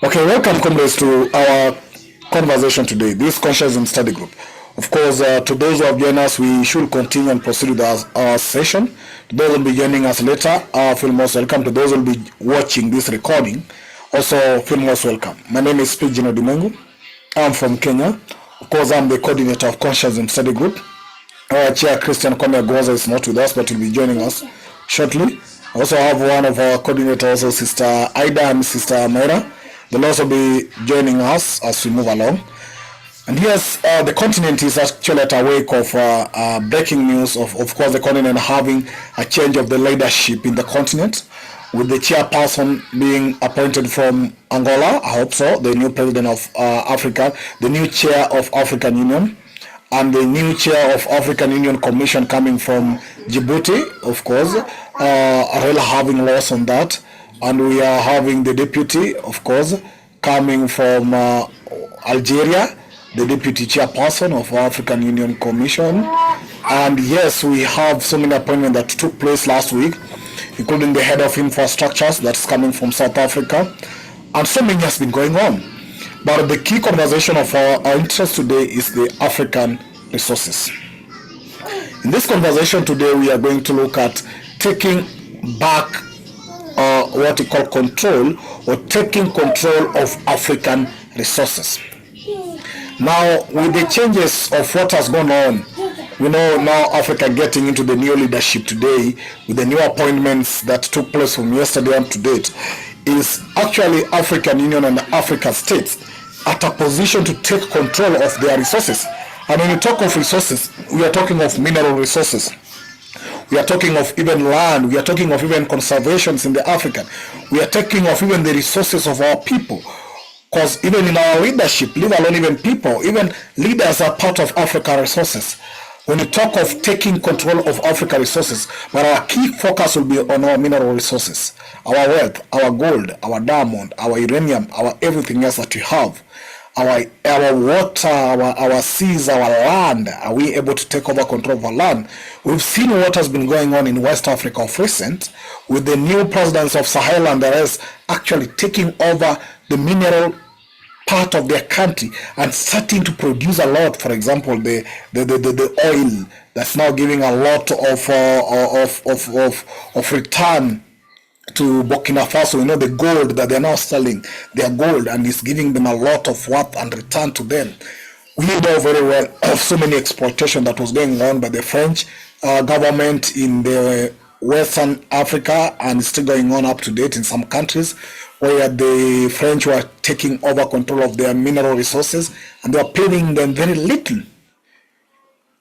Okay, welcome, comrades, to our conversation today. This Consciousness Study Group. Of course, to those who have joined us, we should continue and proceed with our session. To those who will be joining us later, feel most welcome. To those who will be watching this recording, also feel most welcome. My name is Pidgin Odimengu. I'm from Kenya. Of course, I'm the coordinator of Consciousness Study Group. Our chair, Christian Kwame Goza, is not with us, but will be joining us shortly. I also have one of our coordinators, also Sister Ida and Sister Mayra. They'll also be joining us as we move along. And yes, the continent is actually at a wake of breaking news of course, the continent having a change of the leadership in the continent, with the chairperson being appointed from Angola, I hope so, the new president of Africa, the new chair of African Union, and the new chair of African Union Commission coming from Djibouti, of course, really having loss on that. And we are having the deputy, of course, coming from Algeria, the deputy chairperson of African Union Commission. And yes, we have so many appointments that took place last week, including the head of infrastructures that's coming from South Africa. And so many has been going on. But the key conversation of our interest today is the African resources. In this conversation today, we are going to look at taking back what we call control, or taking control of African resources. Now, with the changes of what has gone on, we know now Africa getting into the new leadership today, with the new appointments that took place from yesterday and to date, is actually African Union and African states at a position to take control of their resources. And when you talk of resources, we are talking of mineral resources. We are talking of even land. We are talking of even conservations in the African. We are talking of even the resources of our people. Because even in our leadership, leave alone even people, even leaders are part of African resources. When you talk of taking control of African resources, but our key focus will be on our mineral resources, our wealth, our gold, our diamond, our uranium, our everything else that we have. Our water, our seas, our land. Are we able to take over control of our land? We've seen what has been going on in West Africa of recent, with the new presidents of Sahel and the rest actually taking over the mineral part of their country and starting to produce a lot. For example, the oil that's now giving a lot of return to Burkina Faso. You know, the gold that they're now selling, their gold, and it's giving them a lot of worth and return to them. We know very well of so many exploitation that was going on by the French government in the Western Africa, and it's still going on up to date in some countries where the French were taking over control of their mineral resources and they were paying them very little.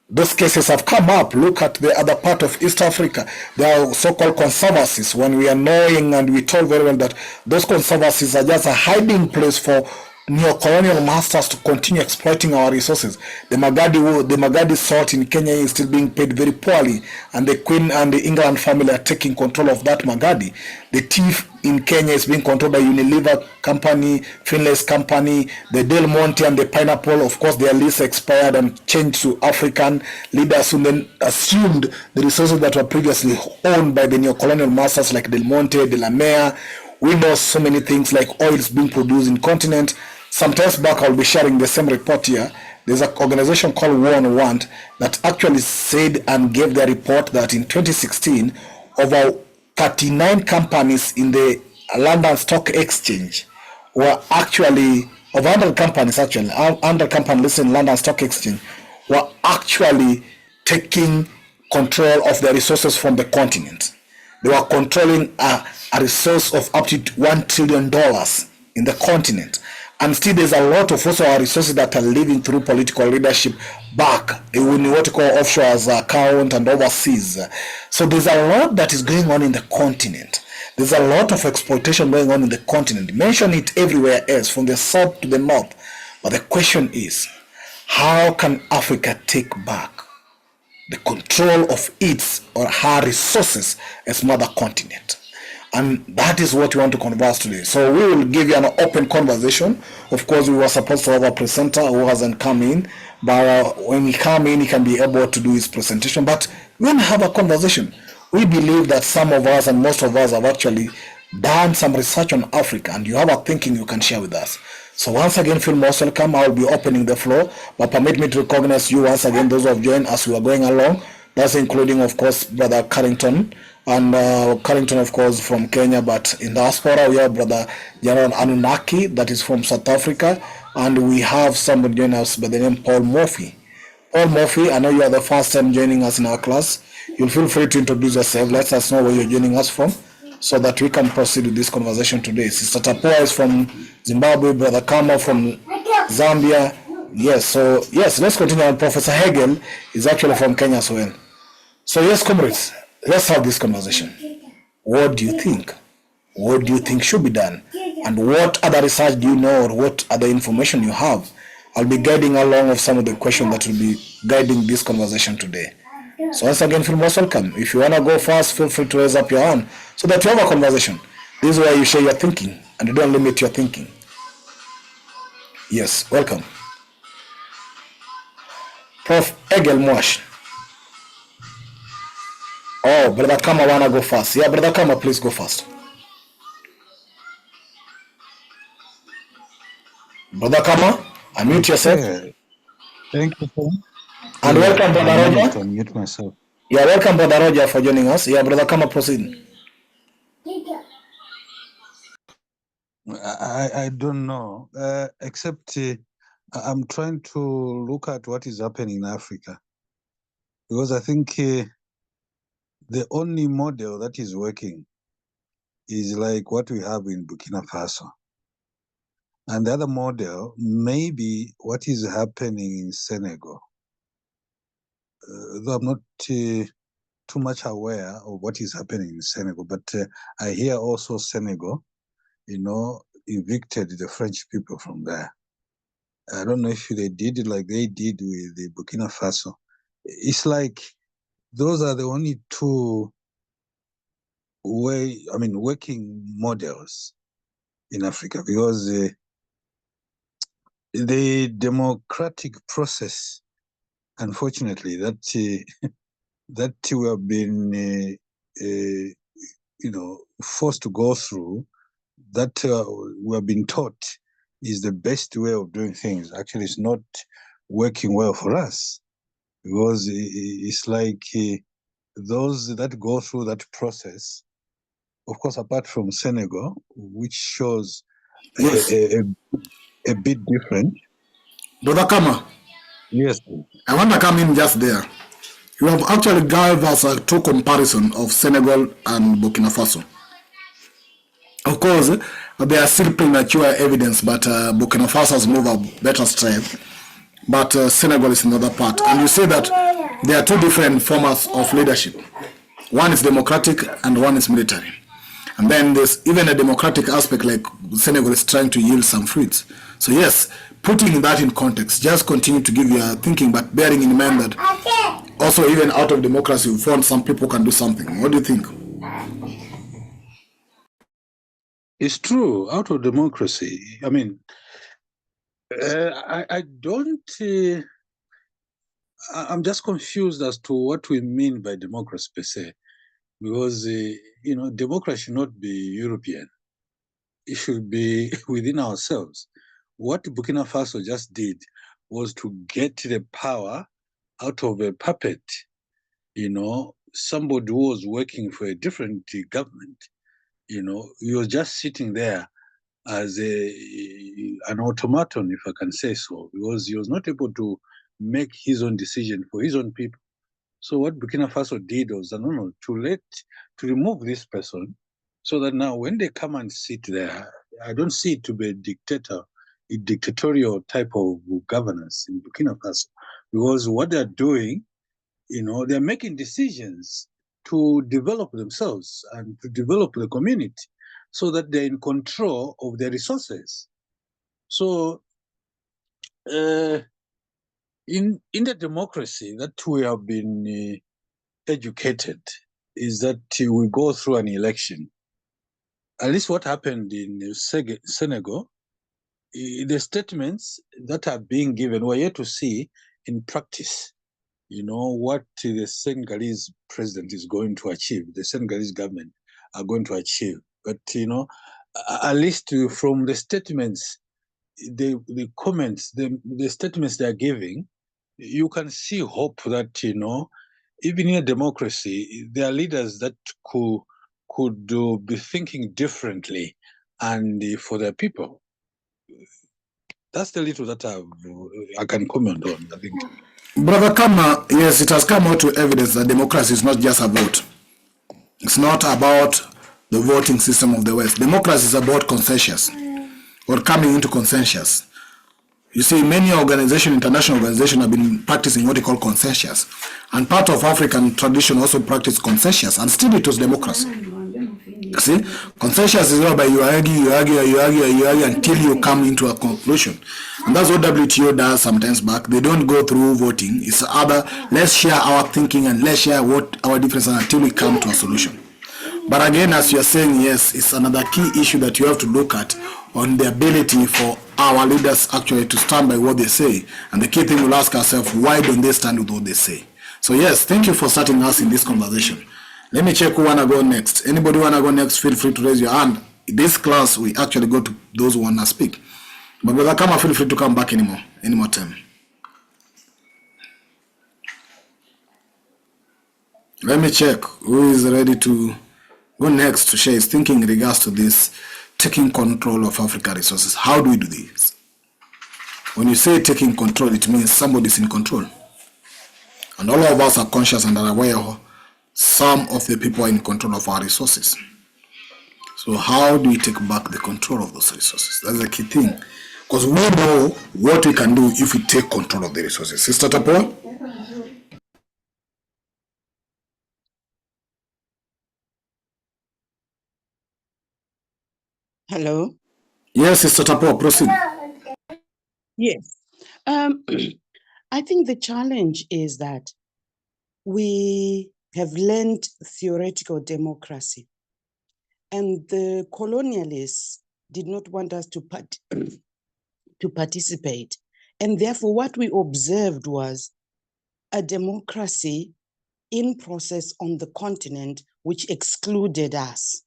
Those cases have come up. Look at the other part of East Africa. There are so-called conservancies. When we are knowing and we told very well that those conservancies are just a hiding place for neo-colonial masters to continue exploiting our resources. The Magadi salt in Kenya is still being paid very poorly, and the Queen and the England family are taking control of that Magadi. The tea in Kenya is being controlled by Unilever company, Finlay's company, the Del Monte and the pineapple. Of course, their lease expired and changed to African leaders who then assumed the resources that were previously owned by the neo-colonial masters like Del Monte, De La Mare. We know so many things like oils being produced in continent. Some times back, I'll be sharing the same report here. There's an organization called War on Want that actually said and gave their report that in 2016, over 39 companies in the London Stock Exchange were actually, over 100 companies actually, 100 companies listed in London Stock Exchange were actually taking control of the resources from the continent. They were controlling a resource of up to $1 trillion in the continent. And still there's a lot of also our resources that are living through political leadership back in what you call offshore as account and overseas. So there's a lot that is going on in the continent. There's a lot of exploitation going on in the continent. Mention it everywhere else, from the south to the north. But the question is, how can Africa take back the control of its or her resources as mother continent? And that is what we want to converse today. So we will give you an open conversation. Of course, we were supposed to have a presenter who hasn't come in, but when he come in, he can be able to do his presentation. But we want to have a conversation. We believe that some of us and most of us have actually done some research on Africa, and you have a thinking you can share with us. So once again, feel most welcome. I will be opening the floor, but permit me to recognize you once again, those who have joined as we are going along. That's including, of course, Brother Carrington, and Carrington, of course, from Kenya, but in diaspora, we have Brother General Anunnaki, that is from South Africa, and we have somebody joining us by the name Paul Murphy. Paul Murphy, I know you are the first time joining us in our class. You'll feel free to introduce yourself. Let us know where you're joining us from so that we can proceed with this conversation today. Sister Tapua is from Zimbabwe, Brother Kama from Zambia. Yes, let's continue on. Professor Hegel is actually from Kenya as well. So yes, comrades, let's have this conversation. What do you think? What do you think should be done? And what other research do you know, or what other information you have? I'll be guiding along of some of the questions that will be guiding this conversation today. So once again, feel most welcome. If you want to go first, feel free to raise up your hand so that you have a conversation. This is where you share your thinking and you don't limit your thinking. Yes, welcome. Prof. Egel Mwash. Oh, Brother Kama wanna go first. Yeah, Brother Kama, please go first. Brother Kama, unmute yourself. Yeah. Thank you, sir. And welcome, Brother Roger. To unmute myself. Yeah, welcome, Brother Roger, for joining us. Yeah, Brother Kama, proceed. I don't know, except I'm trying to look at what is happening in Africa, because I think the only model that is working is like what we have in Burkina Faso. And the other model may be what is happening in Senegal. Though I'm not too much aware of what is happening in Senegal, but I hear also Senegal, evicted the French people from there. I don't know if they did it like they did with the Burkina Faso. It's like those are the only two working models in Africa, because the democratic process, unfortunately, that we have been forced to go through, that we have been taught is the best way of doing things. Actually, it's not working well for us, because it's like those that go through that process, of course, apart from Senegal, which shows Yes. a bit different. Brother Kama. Yes. I want to come in just there. You have actually gave us a true comparison of Senegal and Burkina Faso. Of course, there are still premature evidence, but Burkina Faso has moved a better strength. But Senegal is another part. And you say that there are two different formats of leadership. One is democratic and one is military. And then there's even a democratic aspect, like Senegal is trying to yield some fruits. So yes, putting that in context, just continue to give your thinking, but bearing in mind that also even out of democracy, we found some people can do something. What do you think? It's true, out of democracy. I mean, I don't... I'm just confused as to what we mean by democracy per se, because, democracy should not be European. It should be within ourselves. What Burkina Faso just did was to get the power out of a puppet, somebody who was working for a different government. He was just sitting there as an automaton, if I can say so, because he was not able to make his own decision for his own people. So what Burkina Faso did was to remove this person, so that now when they come and sit there, I don't see it to be a dictatorial type of governance in Burkina Faso, because what they're doing, they're making decisions to develop themselves and to develop the community, so that they're in control of their resources. So in the democracy that we have been educated, is that we go through an election. At least what happened in Senegal, the statements that are being given, we're yet to see in practice, what the Senegalese president is going to achieve, the Senegalese government are going to achieve. But at least from the statements, the comments, the statements they are giving, you can see hope that even in a democracy, there are leaders that could be thinking differently and for their people. That's the little that I can comment on, I think. Brother Kama, yes, it has come out to evidence that democracy is not just a vote. It's not about the voting system of the West. Democracy is about consensus, or coming into consensus. You see, many organizations, international organizations, have been practicing what they call consensus. And part of African tradition also practice consensus, and still it was democracy. You see, consensus is whereby you argue until you come into a conclusion. And that's what WTO does sometimes back. They don't go through voting. It's other, let's share our thinking and let's share what our differences are until we come to a solution. But again, as you're saying, yes, it's another key issue that you have to look at on the ability for our leaders actually to stand by what they say. And the key thing we'll ask ourselves, why don't they stand with what they say? So yes, thank you for starting us in this conversation. Let me check who wanna go next. Anybody wanna go next, feel free to raise your hand. In this class, we actually go to those who wanna speak. But Brother Kama, feel free to come back any more time. Let me check who is ready to go next to share his thinking in regards to this taking control of Africa resources. How do we do this? When you say taking control, it means somebody's in control. And all of us are conscious and are aware of some of the people are in control of our resources. So how do we take back the control of those resources? That's the key thing. Because we know what we can do if we take control of the resources. Sister Tapoa? Hello? Yes, Sister Tapoa, proceed. Yes. I think the challenge is that we have learned theoretical democracy, and the colonialists did not want us to participate. And therefore, what we observed was a democracy in process on the continent, which excluded us.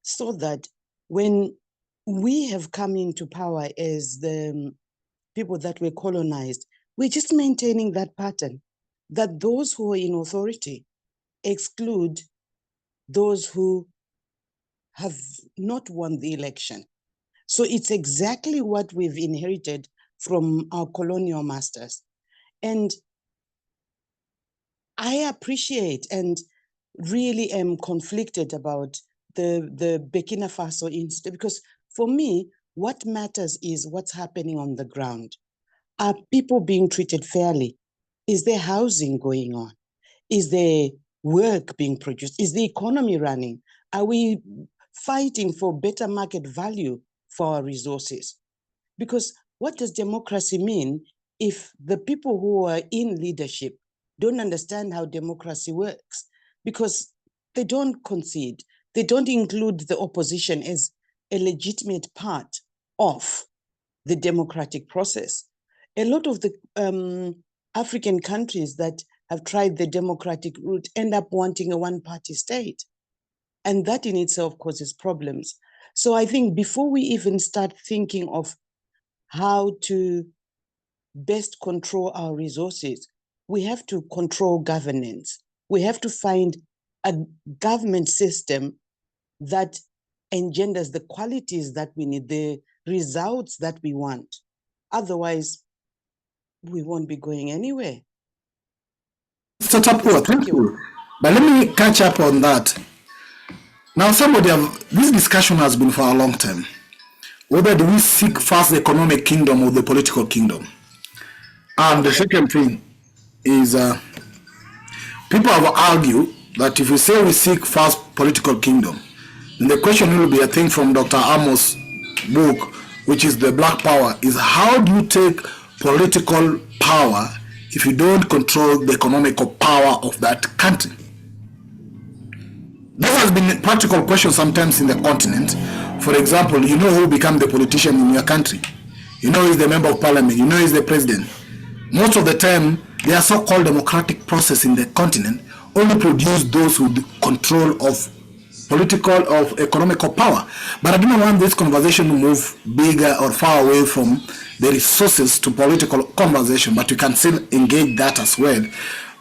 So that when we have come into power as the people that were colonized, we're just maintaining that pattern, that those who are in authority exclude those who have not won the election. So it's exactly what we've inherited from our colonial masters. And I appreciate and really am conflicted about the Burkina Faso incident, because for me, what matters is what's happening on the ground. Are people being treated fairly? Is there housing going on? Is there work being produced? Is the economy running? Are we fighting for better market value for our resources? Because what does democracy mean if the people who are in leadership don't understand how democracy works? Because they don't concede. They don't include the opposition as a legitimate part of the democratic process. A lot of the African countries that have tried the democratic route end up wanting a one-party state. And that in itself causes problems. So I think before we even start thinking of how to best control our resources, we have to control governance. We have to find a government system that engenders the qualities that we need, the results that we want. Otherwise, we won't be going anywhere. Thank you. But let me catch up on that. Now, this discussion has been for a long time. Whether do we seek first the economic kingdom or the political kingdom? And the second thing is, people have argued that if we say we seek first political kingdom, then the question will be, I think, from Dr. Amos' book, which is The Black Power, is how do you take political power if you don't control the economical power of that country? This has been a practical question sometimes in the continent. For example, you know who become the politician in your country. You know he's the member of parliament. You know he's the president. Most of the time, their so-called democratic process in the continent only produce those who control of political or economical power. But I don't want this conversation to move bigger or far away from the resources to political conversation, but we can still engage that as well.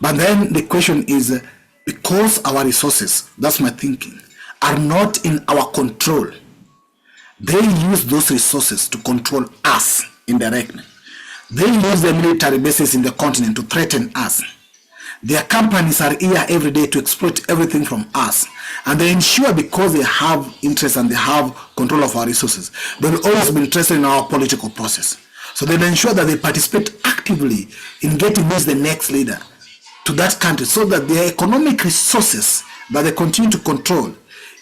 But then the question is, because our resources, that's my thinking, are not in our control, they use those resources to control us indirectly. They use the military bases in the continent to threaten us. Their companies are here every day to exploit everything from us. And they ensure, because they have interest and they have control of our resources, they will always be interested in our political process. So they ensure that they participate actively in getting who is the next leader to that country, so that their economic resources that they continue to control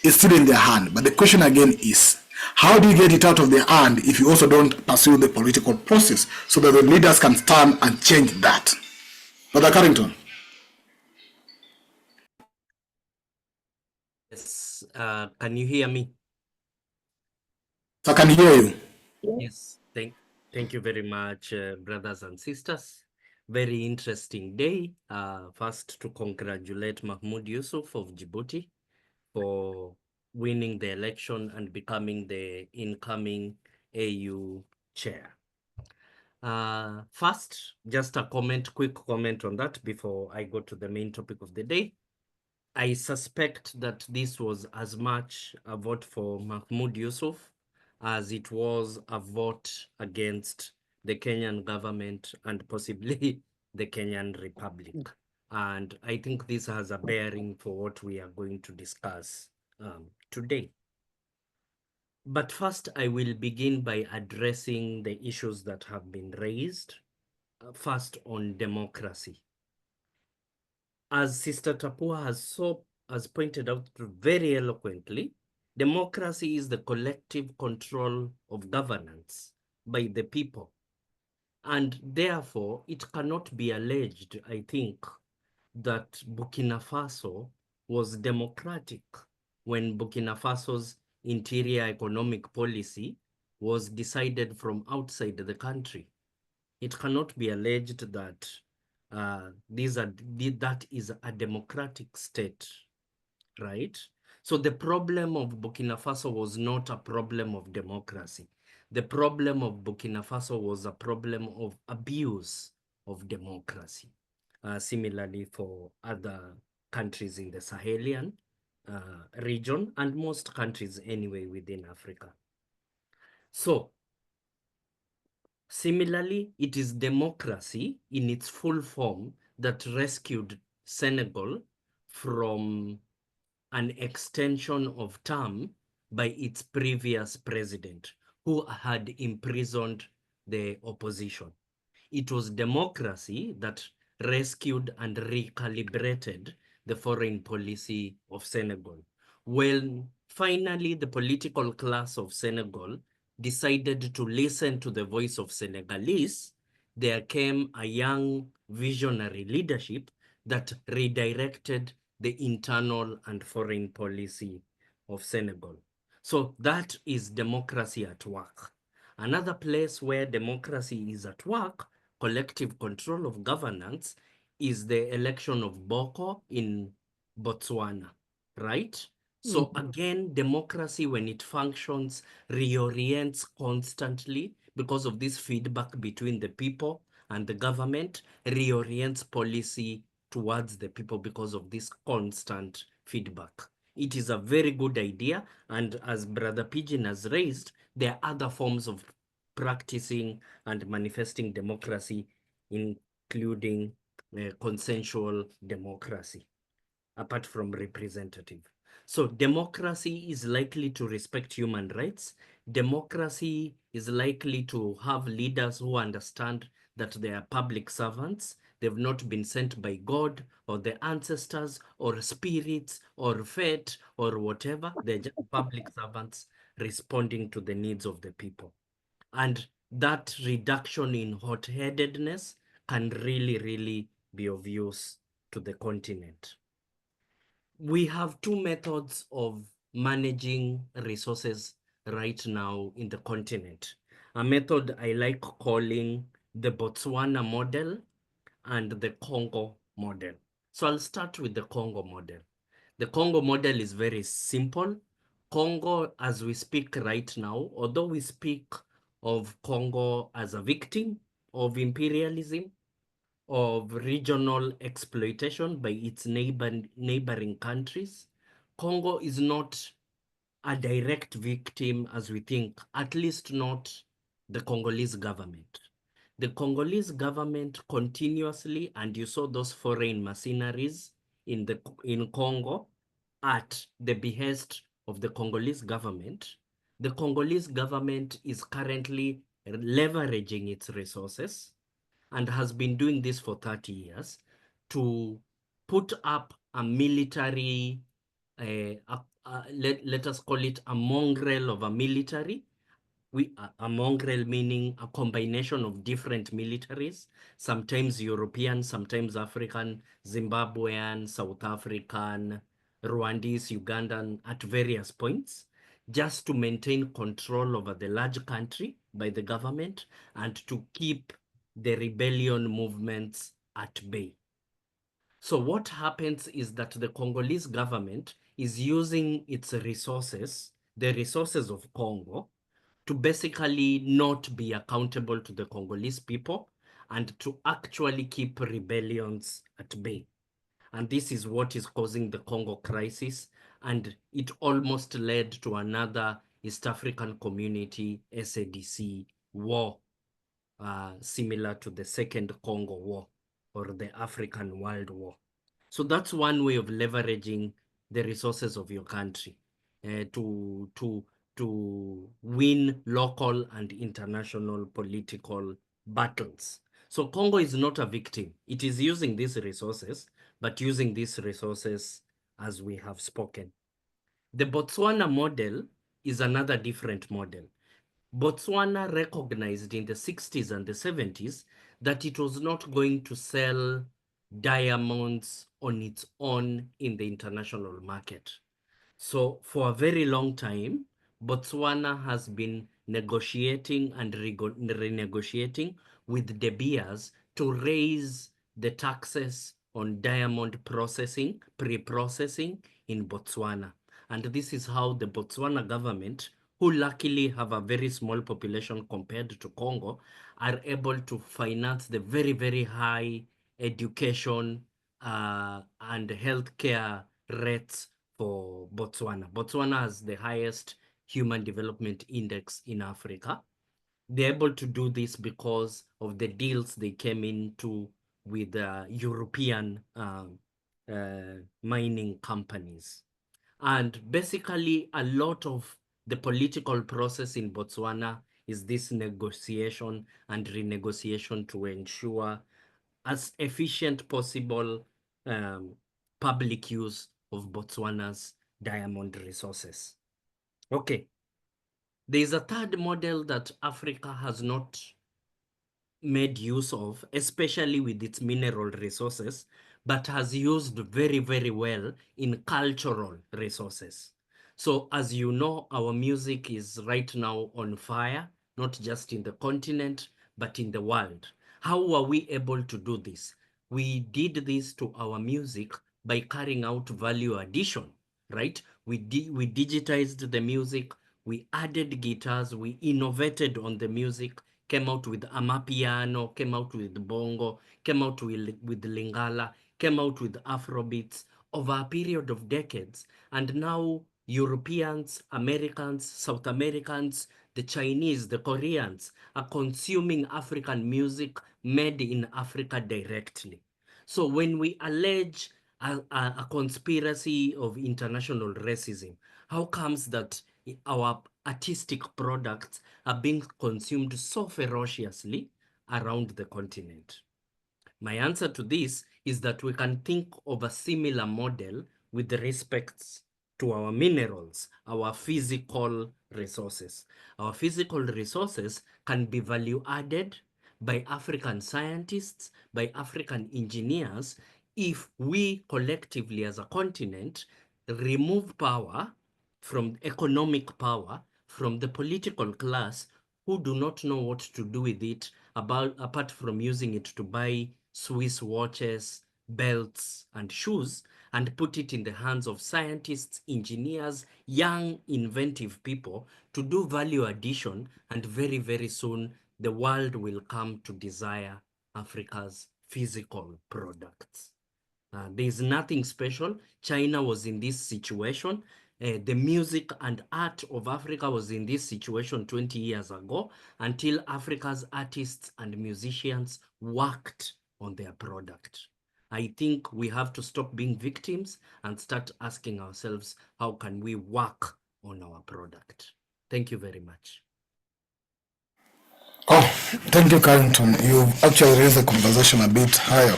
is still in their hand. But the question again is, how do you get it out of their hand if you also don't pursue the political process so that the leaders can stand and change that? Brother Carrington. Yes, can you hear me? I can hear you. Yes, thank you very much, brothers and sisters. Very interesting day. First, to congratulate Mahmoud Yusuf of Djibouti for winning the election and becoming the incoming AU chair. First, just a quick comment on that before I go to the main topic of the day. I suspect that this was as much a vote for Mahmoud Yusuf as it was a vote against the Kenyan government and possibly the Kenyan Republic. And I think this has a bearing for what we are going to discuss today. But first, I will begin by addressing the issues that have been raised. First, on democracy. As Sister Tapua has pointed out very eloquently, democracy is the collective control of governance by the people. And therefore, it cannot be alleged, I think, that Burkina Faso was democratic when Burkina Faso's interior economic policy was decided from outside the country. It cannot be alleged that that is a democratic state, right? So the problem of Burkina Faso was not a problem of democracy. The problem of Burkina Faso was a problem of abuse of democracy. Similarly for other countries in the Sahelian region and most countries anyway within Africa. So similarly, it is democracy in its full form that rescued Senegal from an extension of term by its previous president, who had imprisoned the opposition. It was democracy that rescued and recalibrated the foreign policy of Senegal. When finally the political class of Senegal decided to listen to the voice of Senegalese, there came a young visionary leadership that redirected the internal and foreign policy of Senegal. So that is democracy at work. Another place where democracy is at work, collective control of governance, is the election of Boko in Botswana, right? So again, democracy, when it functions, reorients constantly because of this feedback between the people and the government, reorients policy towards the people because of this constant feedback. It is a very good idea. And as Brother Pigeon has raised, there are other forms of practicing and manifesting democracy, including consensual democracy, apart from representative. So democracy is likely to respect human rights. Democracy is likely to have leaders who understand that they are public servants. They've not been sent by God or the ancestors or spirits or fate or whatever. They're just public servants responding to the needs of the people. And that reduction in hot-headedness can really, really be of use to the continent. We have two methods of managing resources right now in the continent. A method I like calling the Botswana model and the Congo model. So I'll start with the Congo model. The Congo model is very simple. Congo, as we speak right now, although we speak of Congo as a victim of imperialism, of regional exploitation by its neighboring countries, Congo is not a direct victim as we think, at least not the Congolese government. The Congolese government continuously, and you saw those foreign mercenaries in Congo at the behest of the Congolese government. The Congolese government is currently leveraging its resources and has been doing this for 30 years to put up a military, let us call it a mongrel of a military. A mongrel meaning a combination of different militaries, sometimes European, sometimes African, Zimbabwean, South African, Rwandese, Ugandan, at various points, just to maintain control over the large country by the government and to keep the rebellion movements at bay. So what happens is that the Congolese government is using its resources, the resources of Congo, to basically not be accountable to the Congolese people and to actually keep rebellions at bay. And this is what is causing the Congo crisis. And it almost led to another East African Community, SADC, war, similar to the Second Congo War or the African World War. So that's one way of leveraging the resources of your country to win local and international political battles. So Congo is not a victim. It is using these resources, but using these resources as we have spoken. The Botswana model is another different model. Botswana recognized in the 60s and the 70s that it was not going to sell diamonds on its own in the international market. So for a very long time, Botswana has been negotiating and renegotiating with De Beers to raise the taxes on diamond processing, pre-processing in Botswana. And this is how the Botswana government, who luckily have a very small population compared to Congo, are able to finance the very, very high education and healthcare rates for Botswana. Botswana has the highest human development index in Africa. They're able to do this because of the deals they came into with European mining companies. And basically, a lot of the political process in Botswana is this negotiation and renegotiation to ensure as efficient possible public use of Botswana's diamond resources. Okay. There is a third model that Africa has not made use of, especially with its mineral resources, but has used very, very well in cultural resources. So as you know, our music is right now on fire, not just in the continent, but in the world. How were we able to do this? We did this to our music by carrying out value addition, right? We digitized the music, we added guitars, we innovated on the music, came out with Amapiano, came out with Bongo, came out with Lingala, came out with Afrobeats over a period of decades. And now Europeans, Americans, South Americans, the Chinese, the Koreans are consuming African music made in Africa directly. So when we allege a conspiracy of international racism, how comes that our artistic products are being consumed so ferociously around the continent? My answer to this is that we can think of a similar model with respect to our minerals, our physical resources. Our physical resources can be value added by African scientists, by African engineers, if we collectively as a continent remove power from economic power from the political class who do not know what to do with it apart from using it to buy Swiss watches, belts, and shoes and put it in the hands of scientists, engineers, young, inventive people to do value addition. And very, very soon, the world will come to desire Africa's physical products. There's nothing special. China was in this situation. The music and art of Africa was in this situation 20 years ago, until Africa's artists and musicians worked on their product. I think we have to stop being victims and start asking ourselves, how can we work on our product? Thank you very much. Oh, thank you, Carrington. You've actually raised the conversation a bit higher.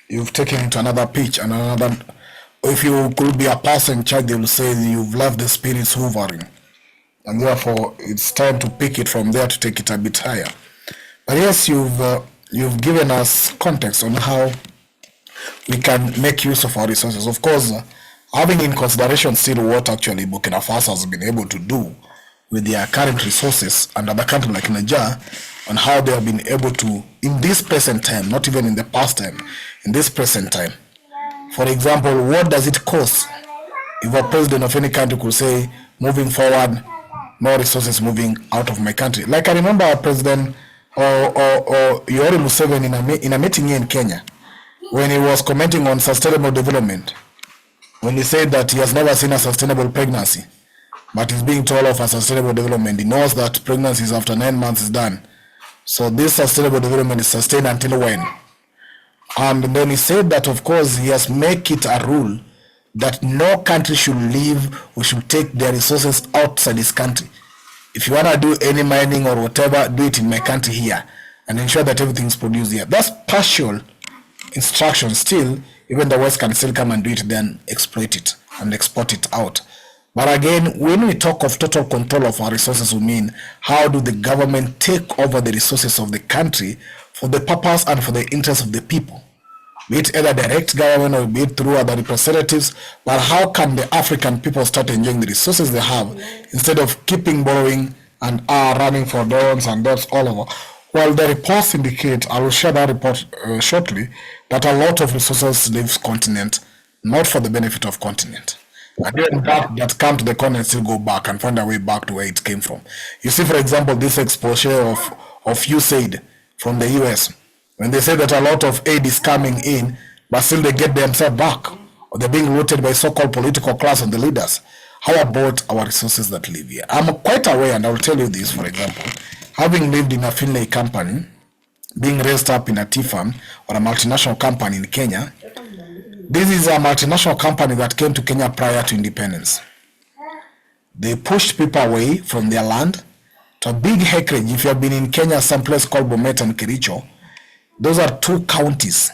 You've taken it to another pitch and another. If you could be a person in charge, they will say you've left the spirits hovering, and therefore it's time to pick it from there to take it a bit higher. But yes, you've given us context on how we can make use of our resources. Of course, having in consideration still what actually Burkina Faso has been able to do with their current resources and other countries like Niger, on how they have been able to, in this present time, not even in the past time, in this present time. For example, what does it cost if a president of any country could say, moving forward, no resources moving out of my country? Like I remember our president or Yoweri Museveni in a meeting here in Kenya, when he was commenting on sustainable development, when he said that he has never seen a sustainable pregnancy, but he's being told of a sustainable development. He knows that pregnancies after 9 months is done. So this sustainable development is sustained until when? And then he said that, of course, he has made it a rule that no country should leave or should take their resources outside his country. If you want to do any mining or whatever, do it in my country here and ensure that everything's produced here. That's partial instruction still. Even the West can still come and do it, then exploit it and export it out. But again, when we talk of total control of our resources, we mean how do the government take over the resources of the country for the purpose and for the interest of the people? Be it either direct government or be it through other representatives, but how can the African people start enjoying the resources they have instead of keeping borrowing and running for loans and debts all over? Well, the reports indicate, I will share that report shortly, that a lot of resources leave continent, not for the benefit of continent. And then that come to the continent still go back and find a way back to where it came from. You see, for example, this exposure of USAID from the US, when they say that a lot of aid is coming in, but still they get themselves back, or they're being looted by so-called political class and the leaders. How about our resources that live here? I'm quite aware, and I'll tell you this, for example, having lived in a Finlay company, being raised up in a TFAM or a multinational company in Kenya. This is a multinational company that came to Kenya prior to independence. They pushed people away from their land to a big acreage. If you have been in Kenya, someplace called Bomet and Kericho, those are two counties.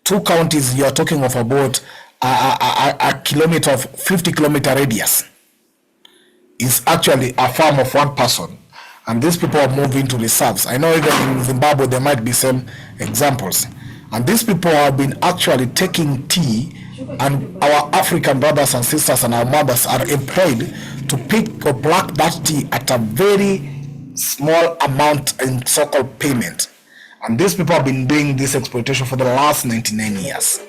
Two counties, you are talking of about a kilometer of 50-kilometer radius. Is actually a farm of one person. And these people are moving to reserves. I know even in Zimbabwe there might be some examples. And these people have been actually taking tea, and our African brothers and sisters and our mothers are employed to pick or pluck that tea at a very small amount in so-called payment. And these people have been doing this exploitation for the last 99 years.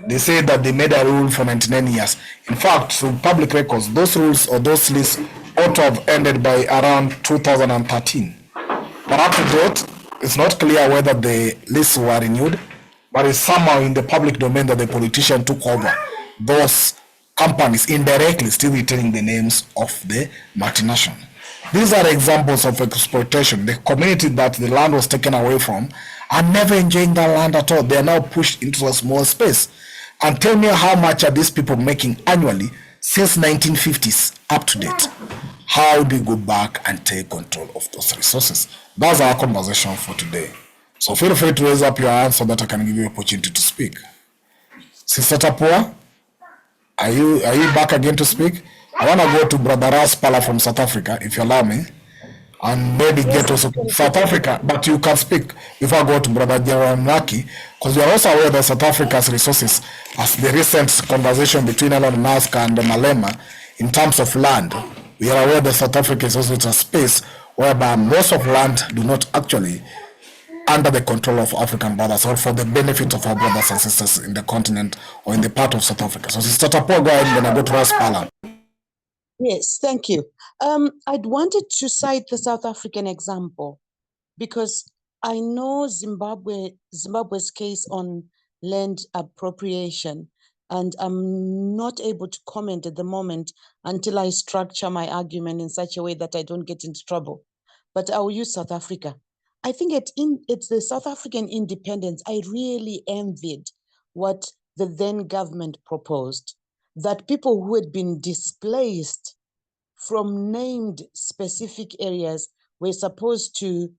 They say that they made a rule for 99 years. In fact, through public records, those rules or those lists ought to have ended by around 2013. But up to date, it's not clear whether the lists were renewed, but it's somehow in the public domain that the politician took over those companies, indirectly still retaining the names of the multinational. These are examples of exploitation. The community that the land was taken away from are never enjoying that land at all. They are now pushed into a small space. And tell me, how much are these people making annually since 1950s up to date? How do we go back and take control of those resources? That's our conversation for today. So feel free to raise up your hand so that I can give you an opportunity to speak. Sister Tapua, are you back again to speak? I want to go to Brother Raspala from South Africa, if you allow me, and maybe get also to South Africa, but you can speak before I go to Brother Jaramlaki, because we are also aware that South Africa's resources, as the recent conversation between Elon Musk and Malema, in terms of land, we are aware that South Africa is also a space whereby most of land do not actually under the control of African brothers or for the benefit of our brothers and sisters in the continent or in the part of South Africa. So Sister Tapua, go ahead, and then I go to Raspala. Yes, thank you. I'd wanted to cite the South African example because I know Zimbabwe's case on land appropriation, and I'm not able to comment at the moment until I structure my argument in such a way that I don't get into trouble. But I will use South Africa. I think it's the South African independence. I really envied what the then government proposed, that people who had been displaced from named specific areas were supposed to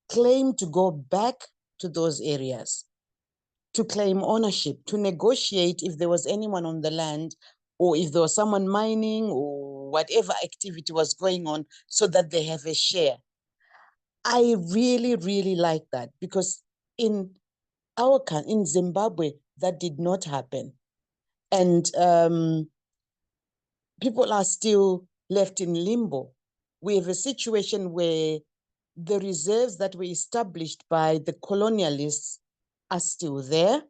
claim to go back to those areas, to claim ownership, to negotiate if there was anyone on the land or if there was someone mining or whatever activity was going on, so that they have a share. I really, really like that, because in in Zimbabwe, that did not happen. And people are still left in limbo. We have a situation where the reserves that were established by the colonialists are still there.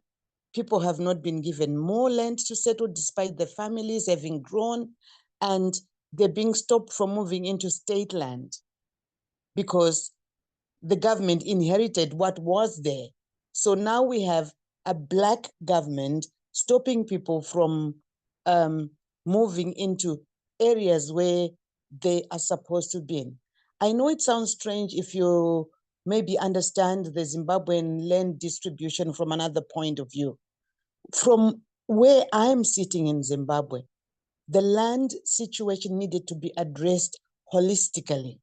People have not been given more land to settle despite the families having grown, and they're being stopped from moving into state land because the government inherited what was there. So now we have a Black government stopping people from moving into areas where they are supposed to be in. I know it sounds strange if you maybe understand the Zimbabwean land distribution from another point of view. From where I'm sitting in Zimbabwe, the land situation needed to be addressed holistically,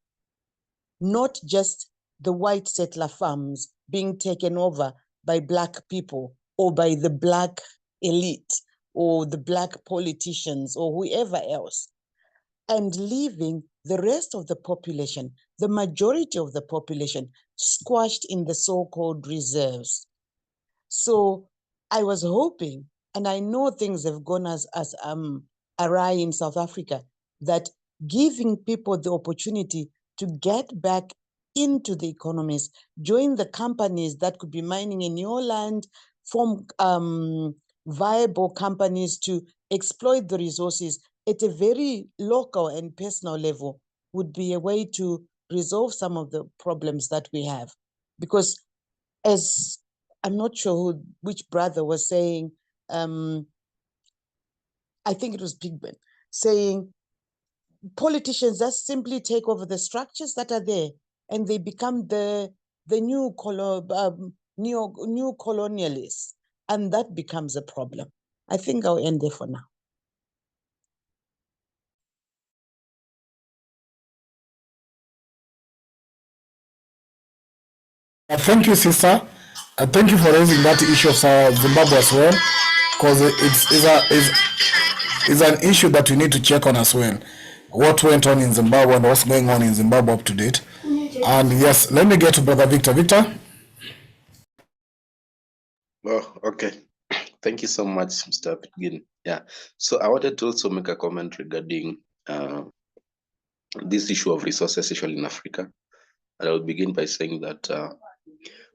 not just the white settler farms being taken over by Black people or by the Black elite or the Black politicians or whoever else, and leaving the rest of the population, the majority of the population, squashed in the so-called reserves. So I was hoping, and I know things have gone as awry in South Africa, that giving people the opportunity to get back into the economies, join the companies that could be mining in your land, form viable companies to exploit the resources at a very local and personal level would be a way to resolve some of the problems that we have. Because as I'm not sure which brother was saying, I think it was Pigman, saying politicians just simply take over the structures that are there and they become the new colonialists, and that becomes a problem. I think I'll end there for now. Thank you, sister. Thank you for raising that issue of Zimbabwe as well, because it's an issue that we need to check on as well. What went on in Zimbabwe and what's going on in Zimbabwe up to date. And yes, let me get to Brother Victor. Victor? Oh, okay. Thank you so much, Mr. Pitgin. Yeah. So I wanted to also make a comment regarding this issue of resources, especially in Africa. And I will begin by saying that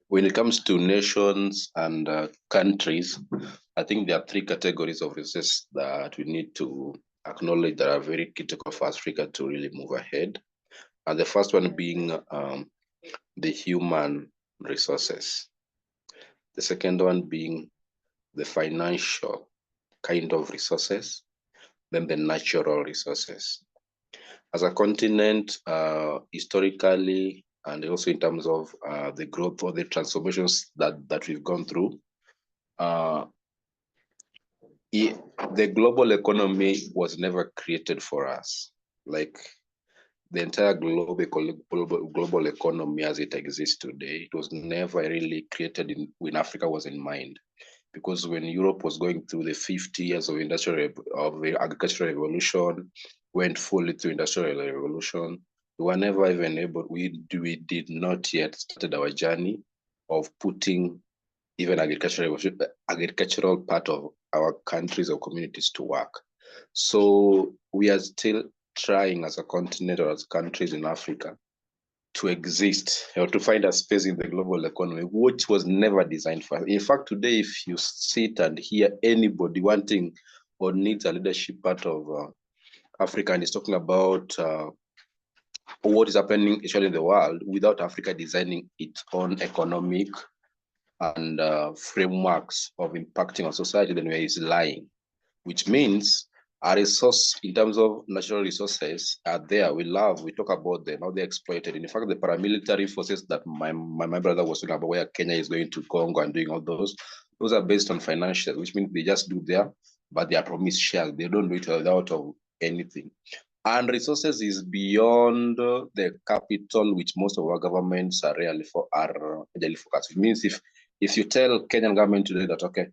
when it comes to nations and countries, I think there are three categories of resources that we need to acknowledge that are very critical for Africa to really move ahead. And the first one being the human resources. The second one being the financial kind of resources, then the natural resources. As a continent, historically, and also in terms of the growth or the transformations that we've gone through, the global economy was never created for us. Like the entire global economy as it exists today, it was never really created when Africa was in mind. Because when Europe was going through the 50 years of the agricultural revolution, went fully through industrial revolution, we were never even able, we did not yet started our journey of putting even agricultural part of our countries or communities to work. So we are still trying as a continent or as countries in Africa to exist or to find a space in the global economy, which was never designed for. In fact, today, if you sit and hear anybody wanting or needs a leadership part of Africa and is talking about what is happening actually in the world without Africa designing its own economic and frameworks of impacting on society, then where he's lying, which means our resource in terms of natural resources are there. We talk about them, how they're exploited. In fact, the paramilitary forces that my brother was talking about, where Kenya is going to Congo and doing all those are based on financials, which means they just do there, but they are promised shares. They don't do it without of anything. And resources is beyond the capital, which most of our governments are really focused. It means if you tell Kenyan government today that, okay,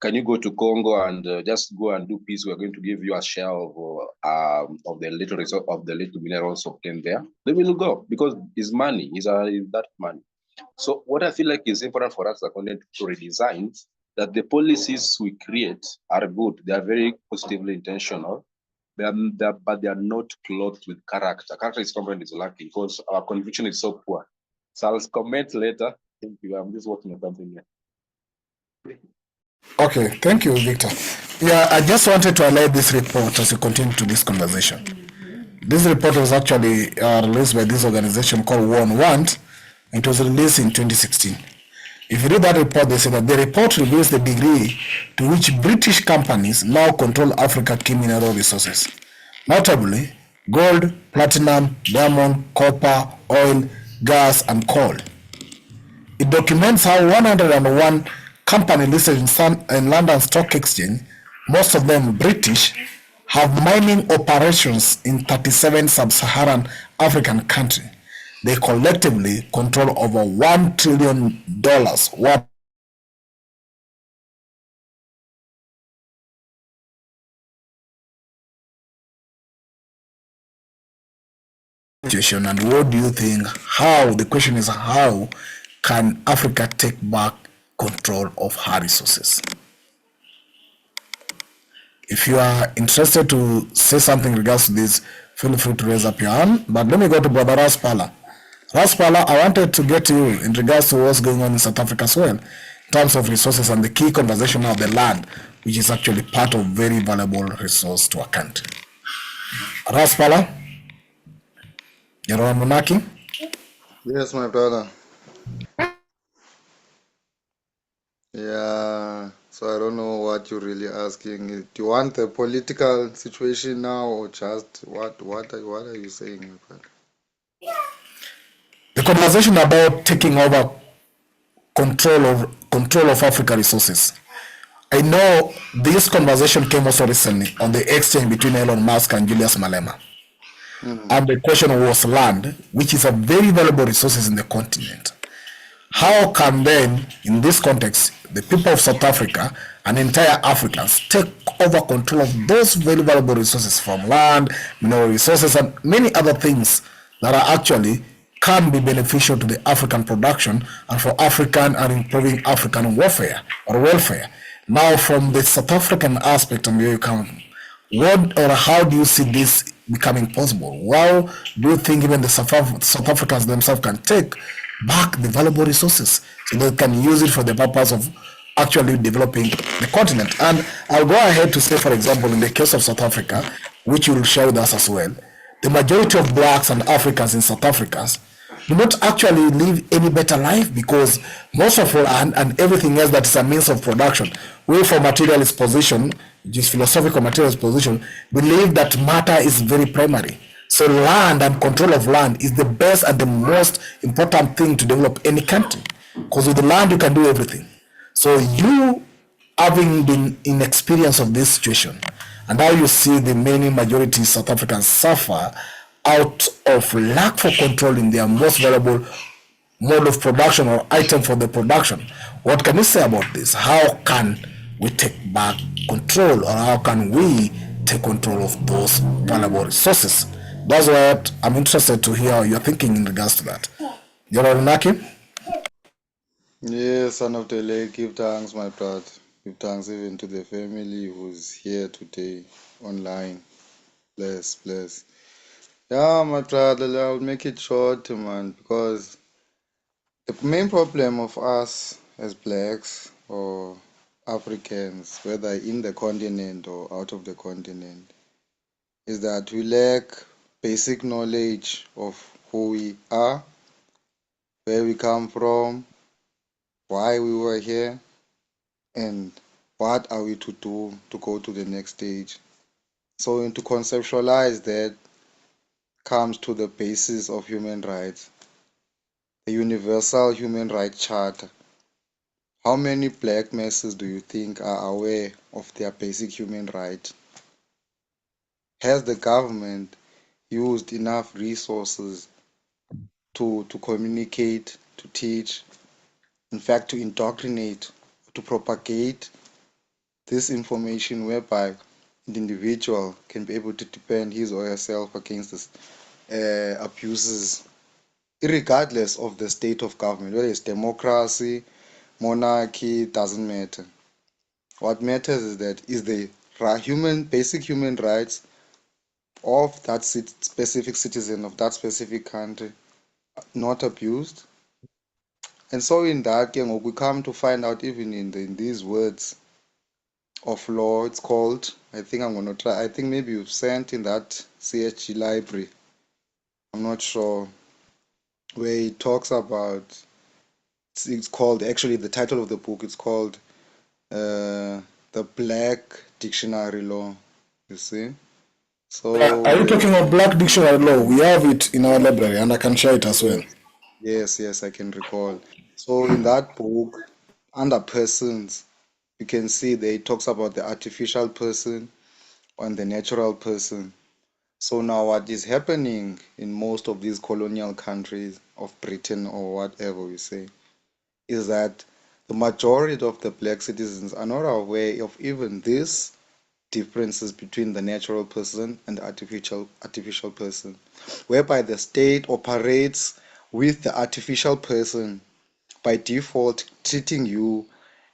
can you go to Congo and just go and do peace? We're going to give you a share of the little result of the little minerals obtained there. They will go because it's money, is that money. So what I feel like is important for us to redesign that the policies we create are good. They are very positively intentional. But they are not clothed with character. Character is something is lacking because our conviction is so poor. So I'll comment later. Thank you. I'm just working on something here. Okay, thank you, Victor. Yeah, I just wanted to highlight this report as we continue to this conversation. This report was actually released by this organization called War on Want. It was released in 2016. If you read that report, they say that the report reveals the degree to which British companies now control Africa's key mineral resources, notably gold, platinum, diamond, copper, oil, gas, and coal. It documents how 101 companies listed in London Stock Exchange, most of them British, have mining operations in 37 sub-Saharan African countries. They collectively control over $1 trillion worth situation. And what do you think? The question is, how can Africa take back control of her resources? If you are interested to say something in regards to this, feel free to raise up your hand. But let me go to Brother Raspala. Raspala, I wanted to get to you in regards to what's going on in South Africa as well, in terms of resources and the key conversation of the land, which is actually part of very valuable resource to a country. Raspala? Yaron Munaki? Yes, my brother. Yeah, so I don't know what you're really asking. Do you want the political situation now, or just what are you saying, my brother? The conversation about taking over control of Africa resources. I know this conversation came also recently on the exchange between Elon Musk and Julius Malema. And the question was land, which is a very valuable resources in the continent. How can then, in this context, the people of South Africa and entire Africans take over control of those very valuable resources from land, mineral resources, and many other things that are actually can be beneficial to the African production and for African and improving African welfare. Now, from the South African aspect and where you come, what or how do you see this becoming possible? How do you think even the South Africans themselves can take back the valuable resources so they can use it for the purpose of actually developing the continent? And I'll go ahead to say, for example, in the case of South Africa, which you will share with us as well, the majority of blacks and Africans in South Africa do not actually live any better life, because most of land and everything else that is a means of production, we for materialist position, which is philosophical materialist position, believe that matter is very primary. So land and control of land is the best and the most important thing to develop any country, because with the land you can do everything. So you, having been in experience of this situation, and how you see the many majority South Africans suffer out of lack for control in their most valuable mode of production or item for the production, what can you say about this? How can we take back control, or how can we take control of those valuable resources? That's what I'm interested to hear your thinking in regards to that. Yoronaki? Yes, son of the lake, give thanks, my brother. Give thanks even to the family who's here today online. Bless. Yeah, my brother, I'll make it short, man, because the main problem of us as blacks or Africans, whether in the continent or out of the continent, is that we lack basic knowledge of who we are, where we come from, why we were here, and what are we to do to go to the next stage. So, and to conceptualize that comes to the basis of human rights, the Universal Human Rights Charter. How many black masses do you think are aware of their basic human rights? Has the government used enough resources to communicate, to teach, in fact, to indoctrinate, to propagate this information whereby the individual can be able to defend his or herself against this, abuses, regardless of the state of government, whether it's democracy, monarchy, doesn't matter. What matters is that is the basic human rights of that specific citizen of that specific country not abused. And so in that, we come to find out even in these words of law, it's called, I think I'm going to try, I think maybe you've sent in that CHG library, I'm not sure, where it talks about, it's called, actually the title of the book, it's called The Black Dictionary Law, you see. So Are you talking of Black Dictionary Law? We have it in our library and I can share it as well. yes, I can recall. So in that book, under persons, you can see that it talks about the artificial person and the natural person. So now what is happening in most of these colonial countries of Britain or whatever we say is that the majority of the black citizens are not aware of even these differences between the natural person and the artificial person, whereby the state operates with the artificial person by default treating you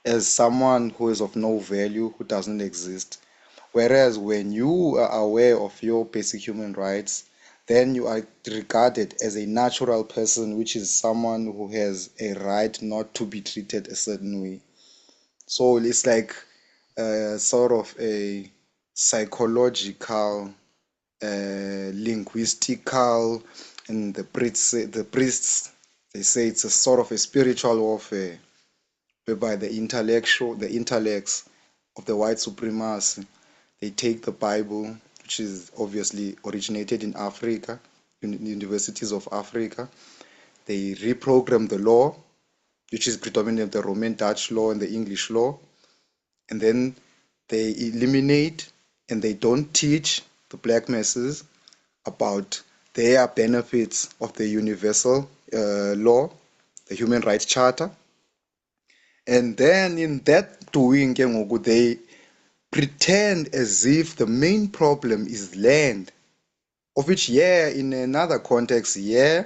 as someone who is of no value, who doesn't exist. Whereas when you are aware of your basic human rights, then you are regarded as a natural person, which is someone who has a right not to be treated a certain way. So it's like sort of a psychological, linguistical, and the priests, they say it's a sort of a spiritual warfare, whereby the intellects of the white supremacy, they take the Bible, which is obviously originated in Africa, in the universities of Africa. They reprogram the law, which is predominantly the Roman Dutch law and the English law, and then they eliminate and they don't teach the black masses about their benefits of the universal law, the Human Rights Charter. And then in that doing, they pretend as if the main problem is land, of which, yeah, in another context, yeah,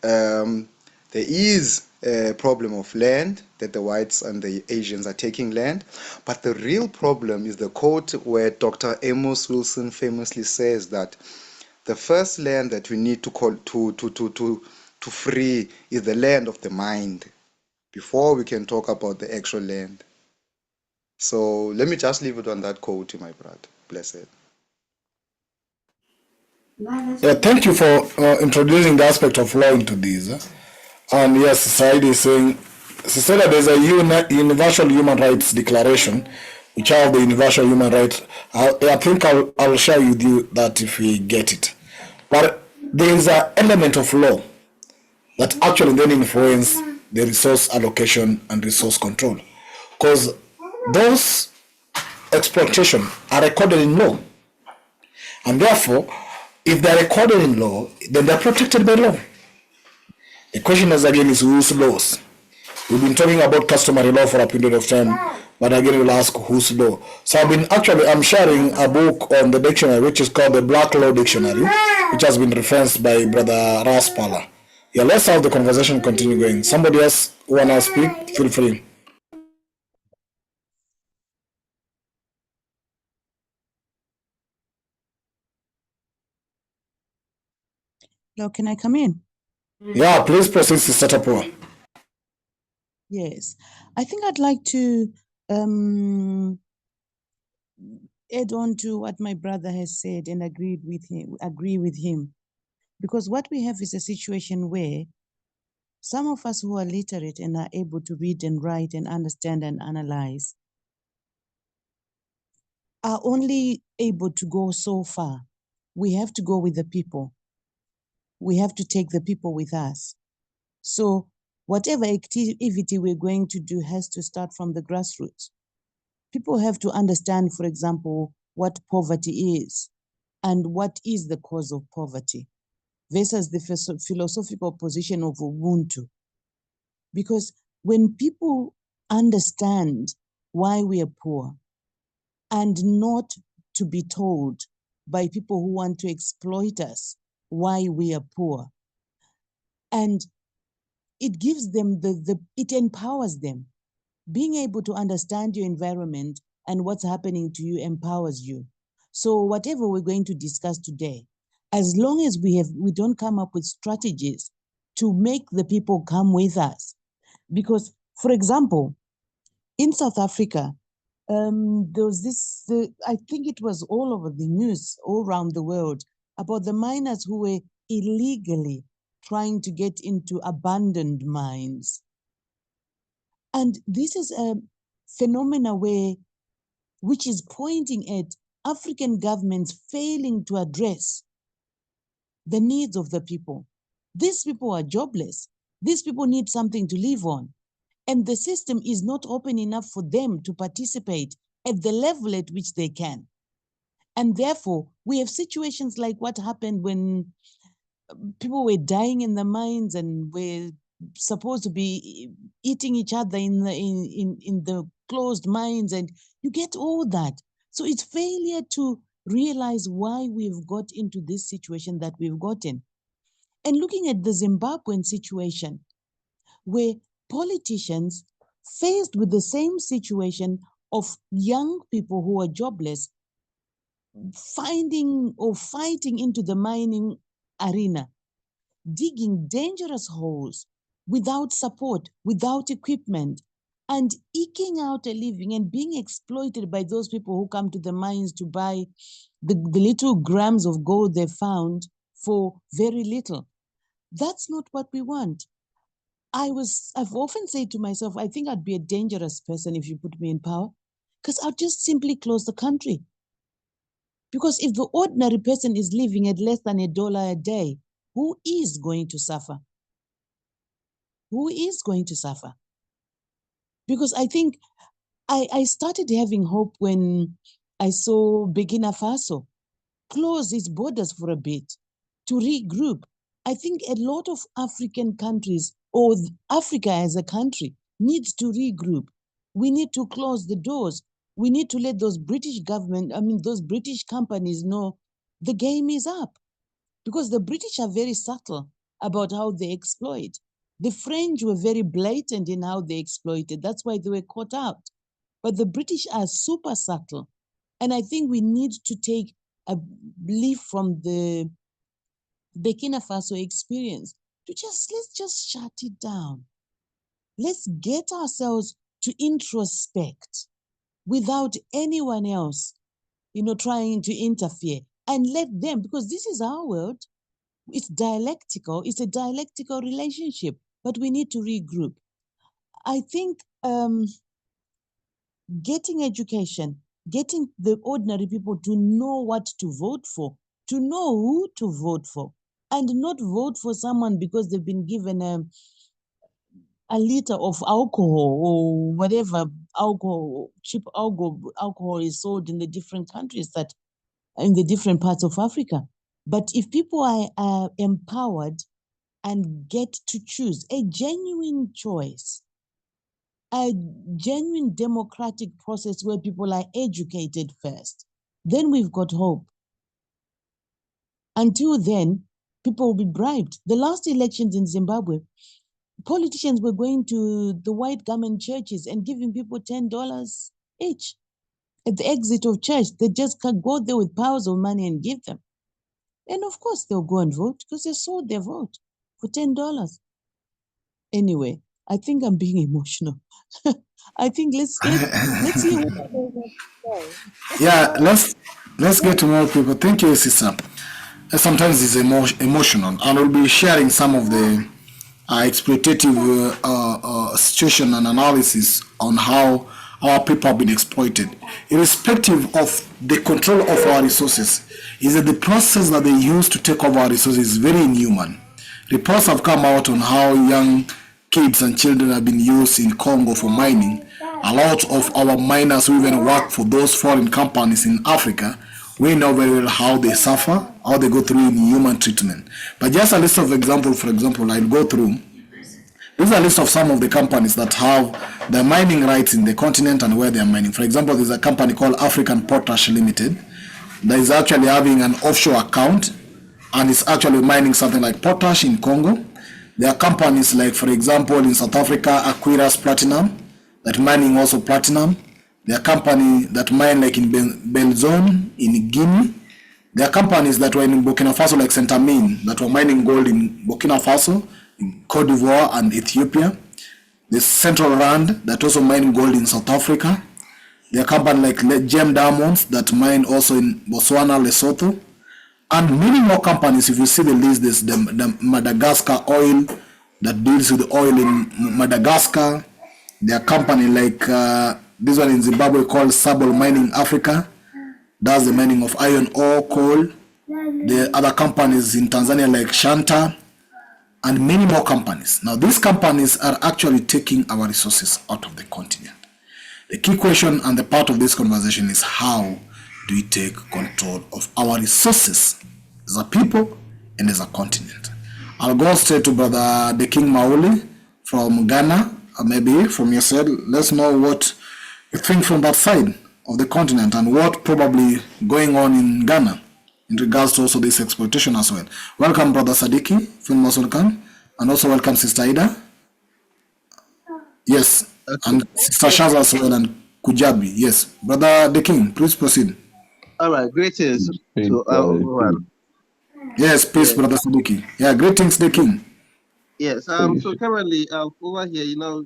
there is a problem of land, that the whites and the Asians are taking land. But the real problem is the quote where Dr. Amos Wilson famously says that the first land that we need to free is the land of the mind before we can talk about the actual land. So let me just leave it on that quote, my brother. Blessed. Yeah, thank you for introducing the aspect of law into this. And yes, Said is saying, she said that there's a universal human rights declaration, which have the universal human rights. I think I'll share with you that if we get it. But there is an element of law that actually then influence the resource allocation and resource control. Because those exploitation are recorded in law. And therefore, if they're recorded in law, then they're protected by law. The question is again is whose laws? We've been talking about customary law for a period of time, but again we'll ask whose law. So I'm sharing a book on the dictionary which is called the Black Law Dictionary, which has been referenced by Brother Raspala. Yeah, let's have the conversation continue going. Somebody else wanna speak? Feel free. Hello, can I come in? Yeah, please proceed, Sister Tapua. Yes, I think I'd like to add on to what my brother has said and agree with him. Because what we have is a situation where some of us who are literate and are able to read and write and understand and analyze are only able to go so far. We have to go with the people. We have to take the people with us. So whatever activity we're going to do has to start from the grassroots. People have to understand, for example, what poverty is and what is the cause of poverty versus the philosophical position of Ubuntu. Because when people understand why we are poor and not to be told by people who want to exploit us why we are poor, and it gives them it empowers them. Being able to understand your environment and what's happening to you empowers you. So whatever we're going to discuss today, as long as we don't come up with strategies to make the people come with us, because, for example, in South Africa, there was this, I think it was all over the news, all around the world, about the miners who were illegally trying to get into abandoned mines. And this is a phenomena which is pointing at African governments failing to address the needs of the people. These people are jobless. These people need something to live on. And the system is not open enough for them to participate at the level at which they can. And therefore, we have situations like what happened when people were dying in the mines and were supposed to be eating each other in the closed mines, and you get all that. So it's failure to realize why we've got into this situation that we've gotten. And looking at the Zimbabwean situation, where politicians faced with the same situation of young people who are jobless, finding or fighting into the mining arena, digging dangerous holes without support, without equipment, and eking out a living and being exploited by those people who come to the mines to buy the little grams of gold they found for very little. That's not what we want. I've often said to myself, I think I'd be a dangerous person if you put me in power, because I'll just simply close the country. Because if the ordinary person is living at less than $1 a day, who is going to suffer? Who is going to suffer? Because I think I started having hope when I saw Burkina Faso close its borders for a bit to regroup. I think a lot of African countries, or Africa as a country, needs to regroup. We need to close the doors. We need to let those British companies know the game is up. Because the British are very subtle about how they exploit. The French were very blatant in how they exploited. That's why they were caught out. But the British are super subtle. And I think we need to take a leaf from the Burkina Faso experience to let's just shut it down. Let's get ourselves to introspect without anyone else, trying to interfere, and let them, because this is our world. It's dialectical. It's a dialectical relationship, but we need to regroup. I think getting education, getting the ordinary people to know what to vote for, to know who to vote for, and not vote for someone because they've been given a liter of alcohol or whatever cheap alcohol is sold in the different countries, that in the different parts of Africa. But if people are empowered and get to choose a genuine choice, a genuine democratic process where people are educated first, then we've got hope. Until then, people will be bribed. The last elections in Zimbabwe, politicians were going to the white garment churches and giving people $10 each at the exit of church. They just can't go there with piles of money and give them. And of course they'll go and vote because they sold their vote for $10. Anyway, I think I'm being emotional. I think let's hear what others have to say. Yeah, let's get to know people. Thank you, sister. Sometimes it's emotional, and we'll be sharing some of the exploitative situation and analysis on how our people have been exploited, irrespective of the control of our resources. Is that the process that they use to take over our resources is very inhuman. Reports have come out on how young kids and children have been used in Congo for mining. A lot of our miners who even work for those foreign companies in Africa, we know very well how they suffer, how they go through inhuman treatment. But just a list of examples, for example, I'll go through. This is a list of some of the companies that have the mining rights in the continent and where they are mining. For example, there's a company called African Potash Limited that is actually having an offshore account and is actually mining something like potash in Congo. There are companies like, for example, in South Africa, Aquiras Platinum, that mining also platinum. There are companies that mine like in Belzone, in Guinea. There are companies that were in Burkina Faso like Centamin that were mining gold in Burkina Faso, in Cote d'Ivoire and Ethiopia. There's Central Rand that also mine gold in South Africa. There are companies like Gem Diamonds that mine also in Botswana, Lesotho. And many more companies. If you see the list, there's the Madagascar Oil that deals with the oil in Madagascar. There are company like this one in Zimbabwe called Sable Mining Africa. That's the mining of iron ore, coal. There are other companies in Tanzania like Shanta and many more companies. Now these companies are actually taking our resources out of the continent. The key question and the part of this conversation is how do we take control of our resources as a people and as a continent? I'll go straight to Brother the King Mauli from Ghana, maybe from your side. Let's know what you think from that side of the continent and what probably going on in Ghana in regards to also this exploitation as well. Welcome, Brother Sadiki from Mosulkan, and also welcome, Sister Ida. Yes, and Sister Shaza as well, and Kujabi. Yes, Brother the King, please proceed. All right, greetings to everyone. Yes, peace, Yes. Brother Sadiki. Yeah, greetings, the King. Yes, so currently over here,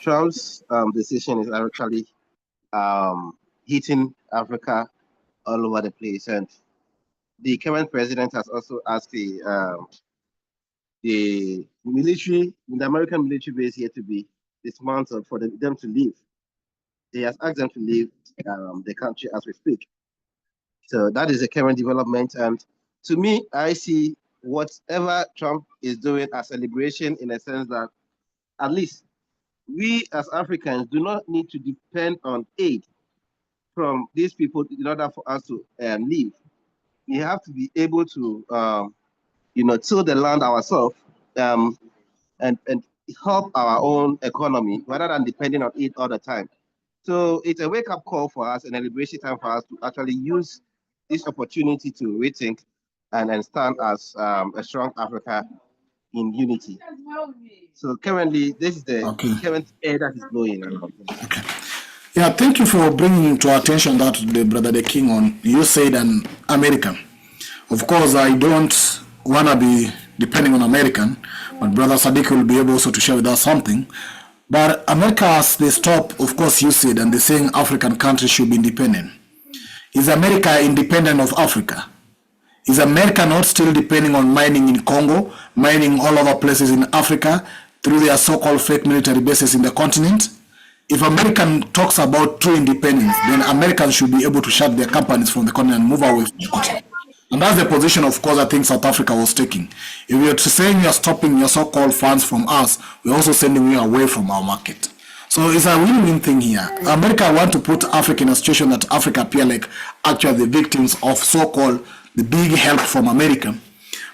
Trump's decision is actually hitting Africa all over the place, and the current president has also asked the military, the American military base here to be dismantled for them to leave. He has asked them to leave the country as we speak. So that is the current development, and to me, I see whatever Trump is doing as a liberation in a sense that at least we as Africans do not need to depend on aid from these people in order for us to live. We have to be able to, till the land ourselves and help our own economy rather than depending on it all the time. So it's a wake-up call for us and a liberation time for us to actually use this opportunity to rethink and stand as a strong Africa in unity. So currently, this is the current air that is blowing. Okay. Yeah, thank you for bringing to our attention that the Brother the King on, you said an American. Of course, I don't want to be depending on American, but Brother Sadiq will be able also to share with us something. But America has the stop, of course, you said, and they're saying African countries should be independent. Is America independent of Africa? Is America not still depending on mining in Congo, mining all other places in Africa through their so-called fake military bases in the continent? If American talks about true independence, then Americans should be able to shut their companies from the continent and move away from the continent. And that's the position, of course, I think South Africa was taking. If you're saying you're stopping your so-called funds from us, we're also sending you away from our market. So it's a win-win thing here. America want to put Africa in a situation that Africa appear like actually the victims of so-called the big help from America.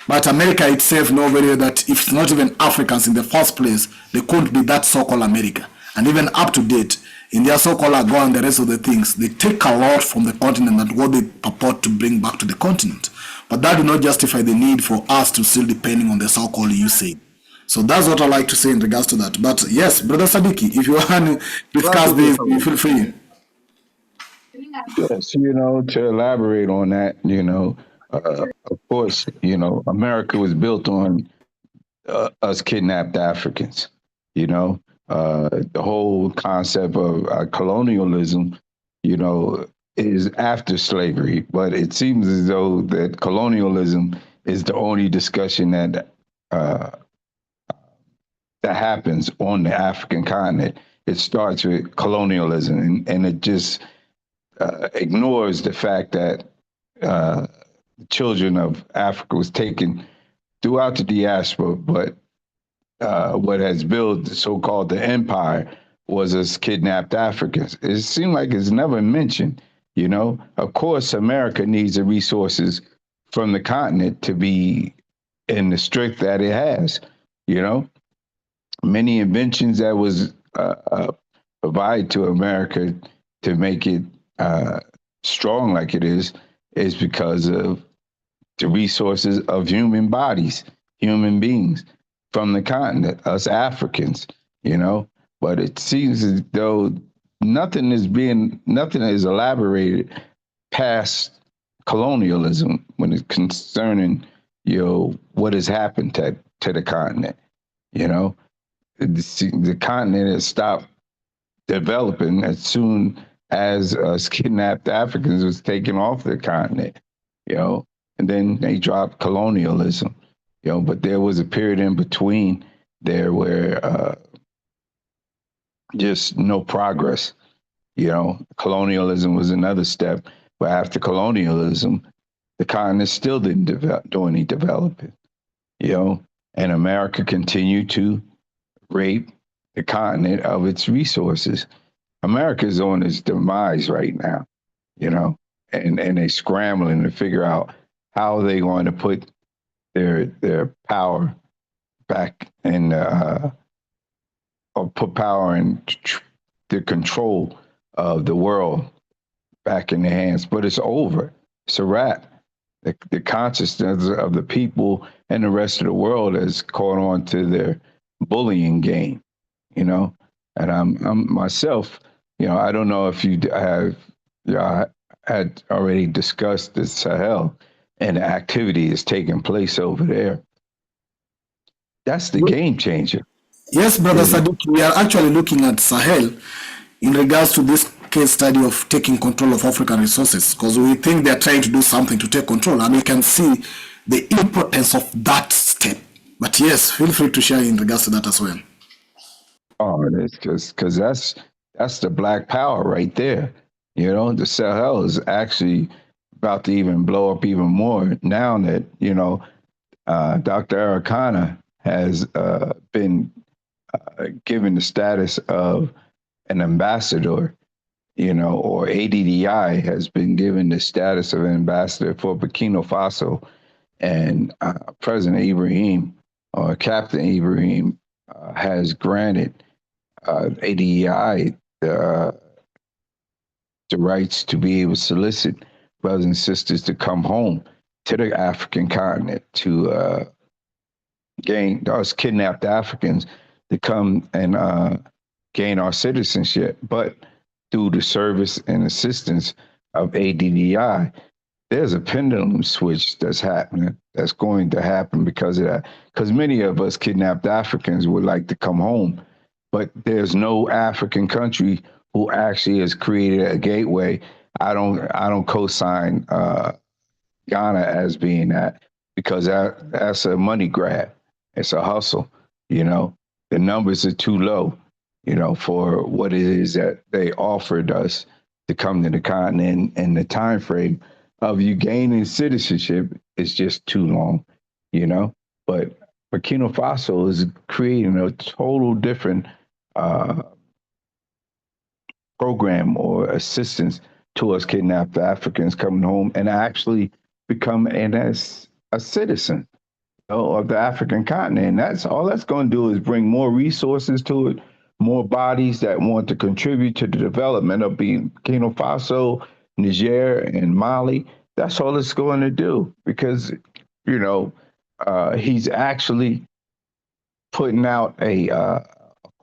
But America itself know very well that if it's not even Africans in the first place, they couldn't be that so-called America. And even up to date, in their so-called AGOA and the rest of the things, they take a lot from the continent and what they purport to bring back to the continent. But that do not justify the need for us to still depending on the so-called USAID. So that's what I like to say in regards to that. But yes, Brother Sadiki, if you want to discuss this, feel free. Yes, to elaborate on that, Of course, America was built on us kidnapped Africans. The whole concept of colonialism, is after slavery, but it seems as though that colonialism is the only discussion that happens on the African continent. It starts with colonialism, and it just ignores the fact that children of Africa was taken throughout the diaspora, but what has built the so-called the empire was us kidnapped Africans. It seemed like it's never mentioned. Of course, America needs the resources from the continent to be in the strength that it has. Many inventions that was provided to America to make it strong like it is because of the resources of human bodies, human beings from the continent, us Africans, but it seems as though nothing is elaborated past colonialism when it's concerning, what has happened to the continent. The continent has stopped developing as soon as us kidnapped Africans was taken off the continent, and then they dropped colonialism, but there was a period in between there where just no progress. Colonialism was another step, but after colonialism, the continent still didn't do any developing, and America continued to rape the continent of its resources. America is on its demise right now, and they're scrambling to figure out how they're going to put their power back in, or put power in the control of the world back in their hands. But it's over. It's a wrap. The consciousness of the people and the rest of the world has caught on to their bullying game, and I'm myself, I don't know if you have, had already discussed the Sahel and the activity is taking place over there. That's the game changer. Yes, Brother Sadiq, we are actually looking at Sahel in regards to this case study of taking control of African resources, because we think they're trying to do something to take control, and we can see the importance of that step. But yes, feel free to share in regards to that as well. Oh, it's because that's the black power right there. The Sahel is actually about to even blow up even more now that, Dr. Arikana has been given the status of an ambassador, or ADDI has been given the status of an ambassador for Burkina Faso, and President Ibrahim, or Captain Ibrahim, has granted ADDI the rights to be able to solicit brothers and sisters to come home to the African continent to gain us kidnapped Africans to come and gain our citizenship. But through the service and assistance of ADDI, there's a pendulum switch that's happening, that's going to happen because of that. Because many of us kidnapped Africans would like to come home, but there's no African country who actually has created a gateway. I don't co-sign Ghana as being that, because that's a money grab. It's a hustle. The numbers are too low, for what it is that they offered us to come to the continent, and the time frame of you gaining citizenship is just too long, But Burkina Faso is creating a total different program or assistance to us kidnapped Africans coming home and actually become a citizen of the African continent. And that's all that's going to do is bring more resources to it, more bodies that want to contribute to the development of Burkina Faso, Niger, and Mali. That's all it's going to do, because, he's actually putting out a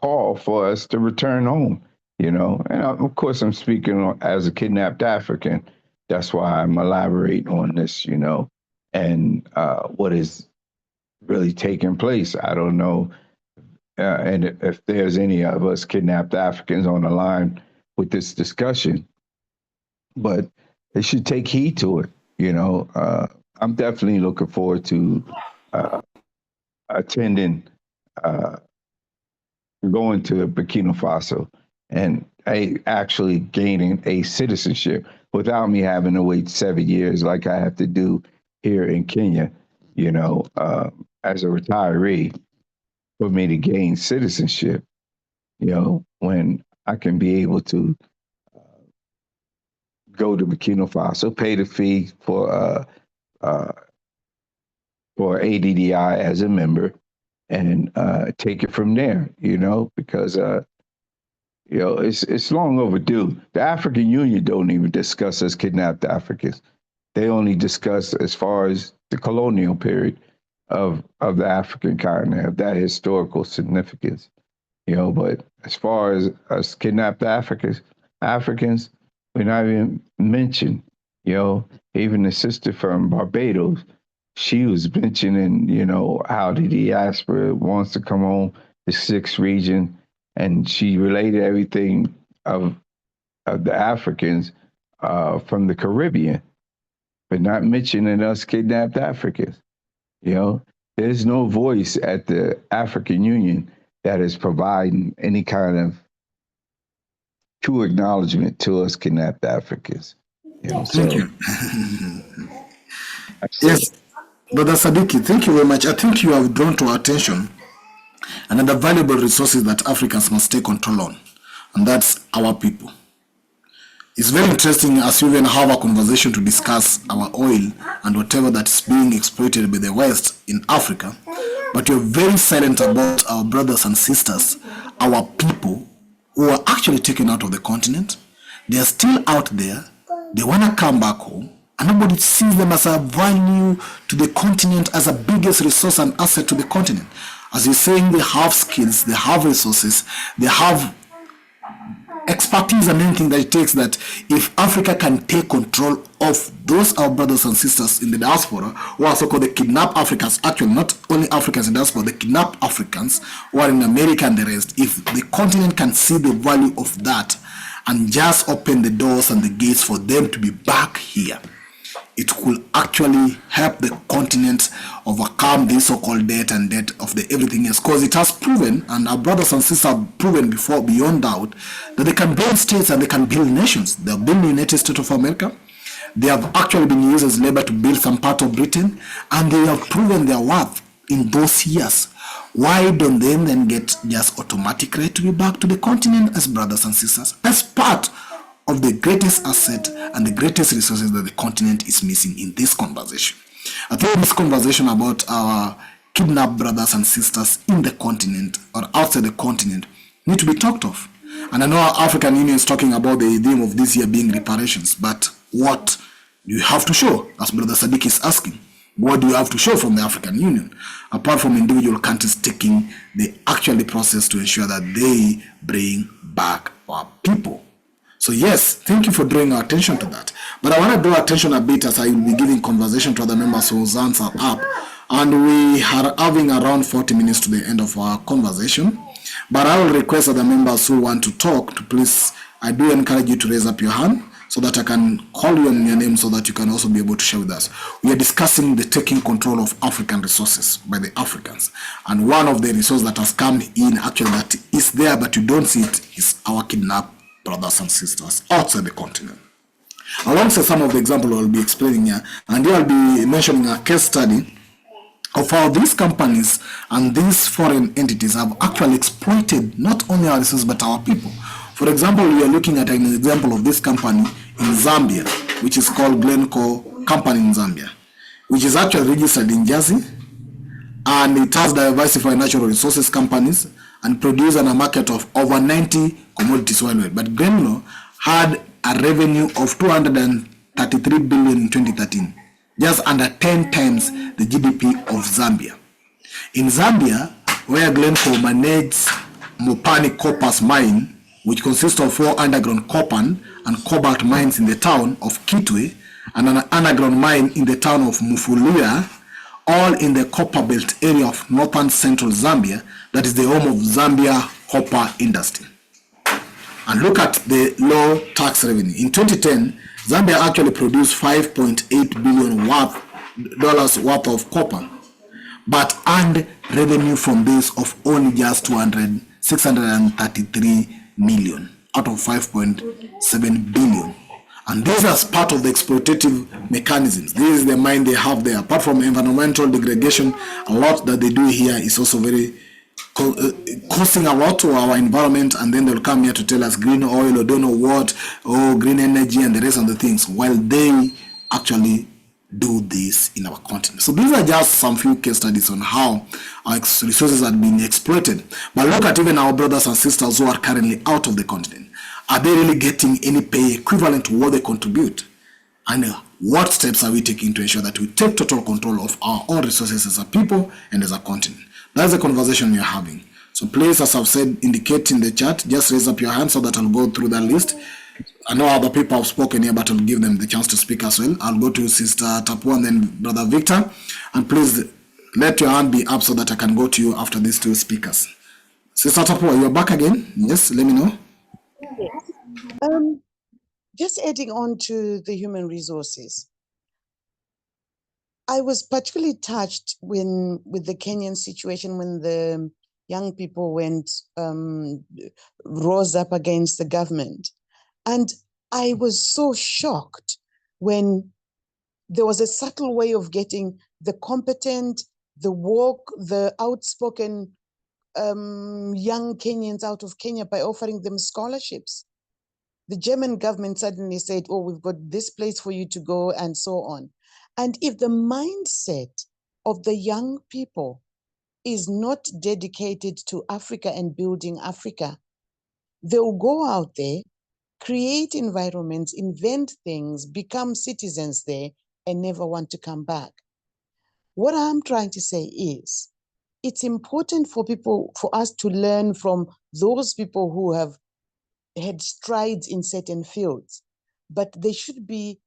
call for us to return home, and of course I'm speaking as a kidnapped African. That's why I'm elaborating on this, and what is really taking place. I don't know. And if there's any of us kidnapped Africans on the line with this discussion, but they should take heed to it. You know, I'm definitely looking forward to attending, going to Burkina Faso and actually gaining a citizenship without me having to wait 7 years like I have to do here in Kenya, you know, as a retiree, for me to gain citizenship, you know, when I can be able to go to Burkina Faso, pay the fee for ADDI as a member, and take it from there, you know, because you know, it's long overdue. The African Union don't even discuss us kidnapped Africans. They only discuss as far as the colonial period of the African continent, of that historical significance, you know. But as far as us kidnapped Africans, we're not even mentioned, you know. Even the sister from Barbados, she was mentioning, you know, how the diaspora wants to come home, the 6th region, and she related everything of the Africans from the Caribbean, but not mentioning us kidnapped Africans. You know, there's no voice at the African Union that is providing any kind of true acknowledgement to us kidnapped Africans. You know, Thank you. Yes, Brother Sadiki, thank you very much. I think you have drawn to our attention another valuable resources that Africans must take control on, and that's our people. It's very interesting as you even have a conversation to discuss our oil and whatever that's being exploited by the West in Africa, but you're very silent about our brothers and sisters, our people who are actually taken out of the continent. They are still out there. They want to come back home, and nobody sees them as a value to the continent, as a biggest resource and asset to the continent. As you're saying, they have skills, they have resources, they have expertise and anything that it takes, that if Africa can take control of those our brothers and sisters in the diaspora, who are so-called the kidnapped Africans, actually not only Africans in the diaspora, the kidnapped Africans who are in America and the rest, if the continent can see the value of that and just open the doors and the gates for them to be back here, it could actually help the continent overcome this so-called debt and debt of the everything else. Because it has proven, and our brothers and sisters have proven before, beyond doubt, that they can build states and they can build nations. They have built the United States of America. They have actually been used as labor to build some part of Britain, and they have proven their worth in those years. Why don't they then get just automatic right to be back to the continent as brothers and sisters, as part of the greatest asset and the greatest resources that the continent is missing in this conversation? I think this conversation about our kidnapped brothers and sisters in the continent or outside the continent need to be talked of. And I know our African Union is talking about the theme of this year being reparations, but what do you have to show? As Brother Sadiq is asking, what do you have to show from the African Union, apart from individual countries taking the actual process to ensure that they bring back our people? So yes, thank you for drawing our attention to that. But I want to draw attention a bit as I will be giving conversation to other members whose hands are up. And we are having around 40 minutes to the end of our conversation. But I will request other members who want to talk to please, I do encourage you to raise up your hand so that I can call you on your name so that you can also be able to share with us. We are discussing the taking control of African resources by the Africans. And one of the resources that has come in actually that is there but you don't see it is our kidnapped brothers and sisters outside the continent. Alongside some of the examples I'll be explaining here, and here I'll be mentioning a case study of how these companies and these foreign entities have actually exploited not only our resources but our people. For example, we are looking at an example of this company in Zambia, which is called Glencore Company in Zambia, which is actually registered in Jersey, and it has diversified natural resources companies and produce on a market of over 90 commodities worldwide. But Glencore had a revenue of 233 billion in 2013, just under 10 times the GDP of Zambia. In Zambia, where Glencore manages Mopani Copper's mine, which consists of 4 underground copper and cobalt mines in the town of Kitwe, and an underground mine in the town of Mufuluya, all in the copper belt area of northern central Zambia, that is the home of Zambia copper industry. And look at the low tax revenue. In 2010, Zambia actually produced $5.8 billion worth of copper, but earned revenue from this of only just 633 million out of 5.7 billion. And this is part of the exploitative mechanisms. This is the mine they have there. Apart from environmental degradation, a lot that they do here is also very costing a lot to our environment, and then they'll come here to tell us green oil or don't know what, or green energy and the rest of the things, while they actually do this in our continent. So these are just some few case studies on how our resources are being exploited. But look at even our brothers and sisters who are currently out of the continent. Are they really getting any pay equivalent to what they contribute? And what steps are we taking to ensure that we take total control of our own resources as a people and as a continent? That's the conversation we are having. So please, as I've said, indicate in the chat, just raise up your hand so that I'll go through that list. I know other people have spoken here, but I'll give them the chance to speak as well. I'll go to Sister Tapu and then Brother Victor. And please let your hand be up so that I can go to you after these two speakers. Sister Tapu, you're back again? Yes, let me know. Yes. Just adding on to the human resources. I was particularly touched with the Kenyan situation when the young people rose up against the government. And I was so shocked when there was a subtle way of getting the competent, the woke, the outspoken young Kenyans out of Kenya by offering them scholarships. The German government suddenly said, oh, we've got this place for you to go and so on. And if the mindset of the young people is not dedicated to Africa and building Africa, they'll go out there, create environments, invent things, become citizens there, and never want to come back. What I'm trying to say is, it's important for us to learn from those people who have had strides in certain fields, but they should be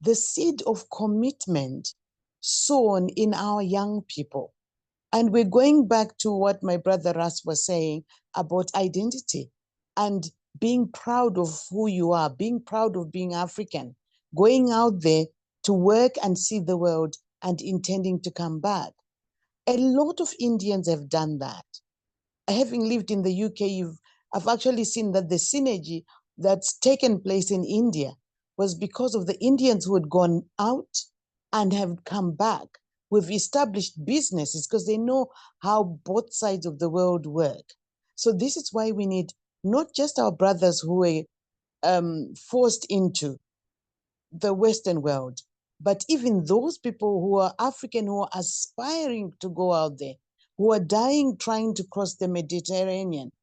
the seed of commitment sown in our young people. And we're going back to what my brother Russ was saying about identity and being proud of who you are, being proud of being African, going out there to work and see the world and intending to come back. A lot of Indians have done that. Having lived in the UK, I've actually seen that the synergy that's taken place in India was because of the Indians who had gone out and have come back. We've established businesses because they know how both sides of the world work. So this is why we need not just our brothers who were forced into the Western world, but even those people who are African, who are aspiring to go out there, who are dying trying to cross the Mediterranean.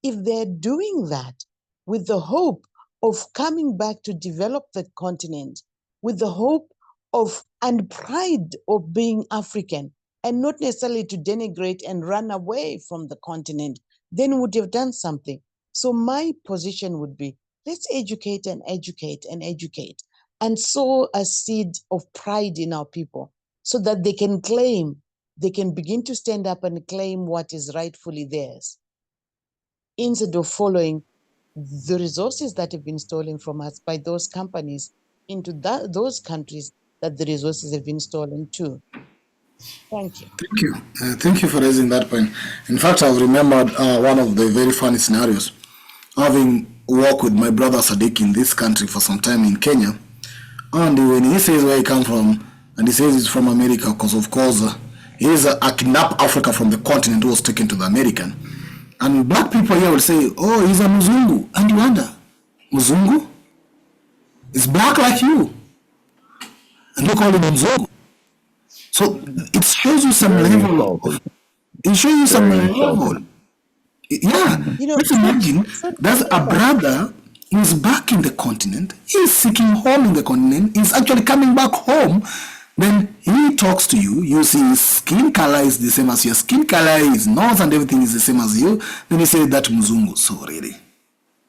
If they're doing that with the hope of coming back to develop the continent, with the hope of and pride of being African, and not necessarily to denigrate and run away from the continent, then would have done something. So my position would be, let's educate and educate and educate, and sow a seed of pride in our people so that they can begin to stand up and claim what is rightfully theirs, instead of following the resources that have been stolen from us by those companies into those countries that the resources have been stolen to. Thank you. Thank you. Thank you for raising that point. In fact, I've remembered one of the very funny scenarios. Having worked with my brother Sadiq in this country for some time in Kenya, and when he says where he comes from, and he says he's from America, because of course he is a kidnapped Africa from the continent who was taken to the American. And black people here will say, oh, he's a Muzungu. And you wonder, Muzungu? He's black like you. And you call him Muzungu. So it shows you some level of, it shows you some level. Yeah, let's imagine there's a brother who's back in the continent, he's seeking home in the continent, he's actually coming back home. Then he talks to you, you see his skin color is the same as your skin color, his nose and everything is the same as you, then he says that Muzungu. So really.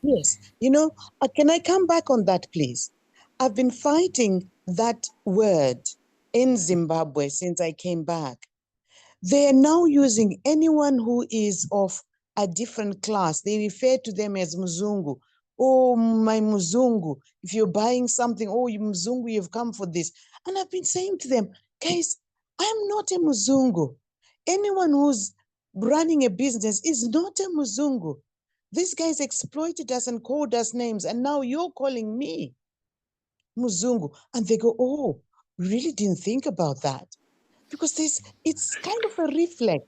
Yes, can I come back on that, please? I've been fighting that word in Zimbabwe since I came back. They are now using anyone who is of a different class. They refer to them as Muzungu. Oh, my Muzungu. If you're buying something, oh, you Muzungu, you've come for this. And I've been saying to them, guys, I'm not a Muzungu. Anyone who's running a business is not a Muzungu. These guys exploited us and called us names, and now you're calling me Muzungu. And they go, oh, we really didn't think about that. Because it's kind of a reflex.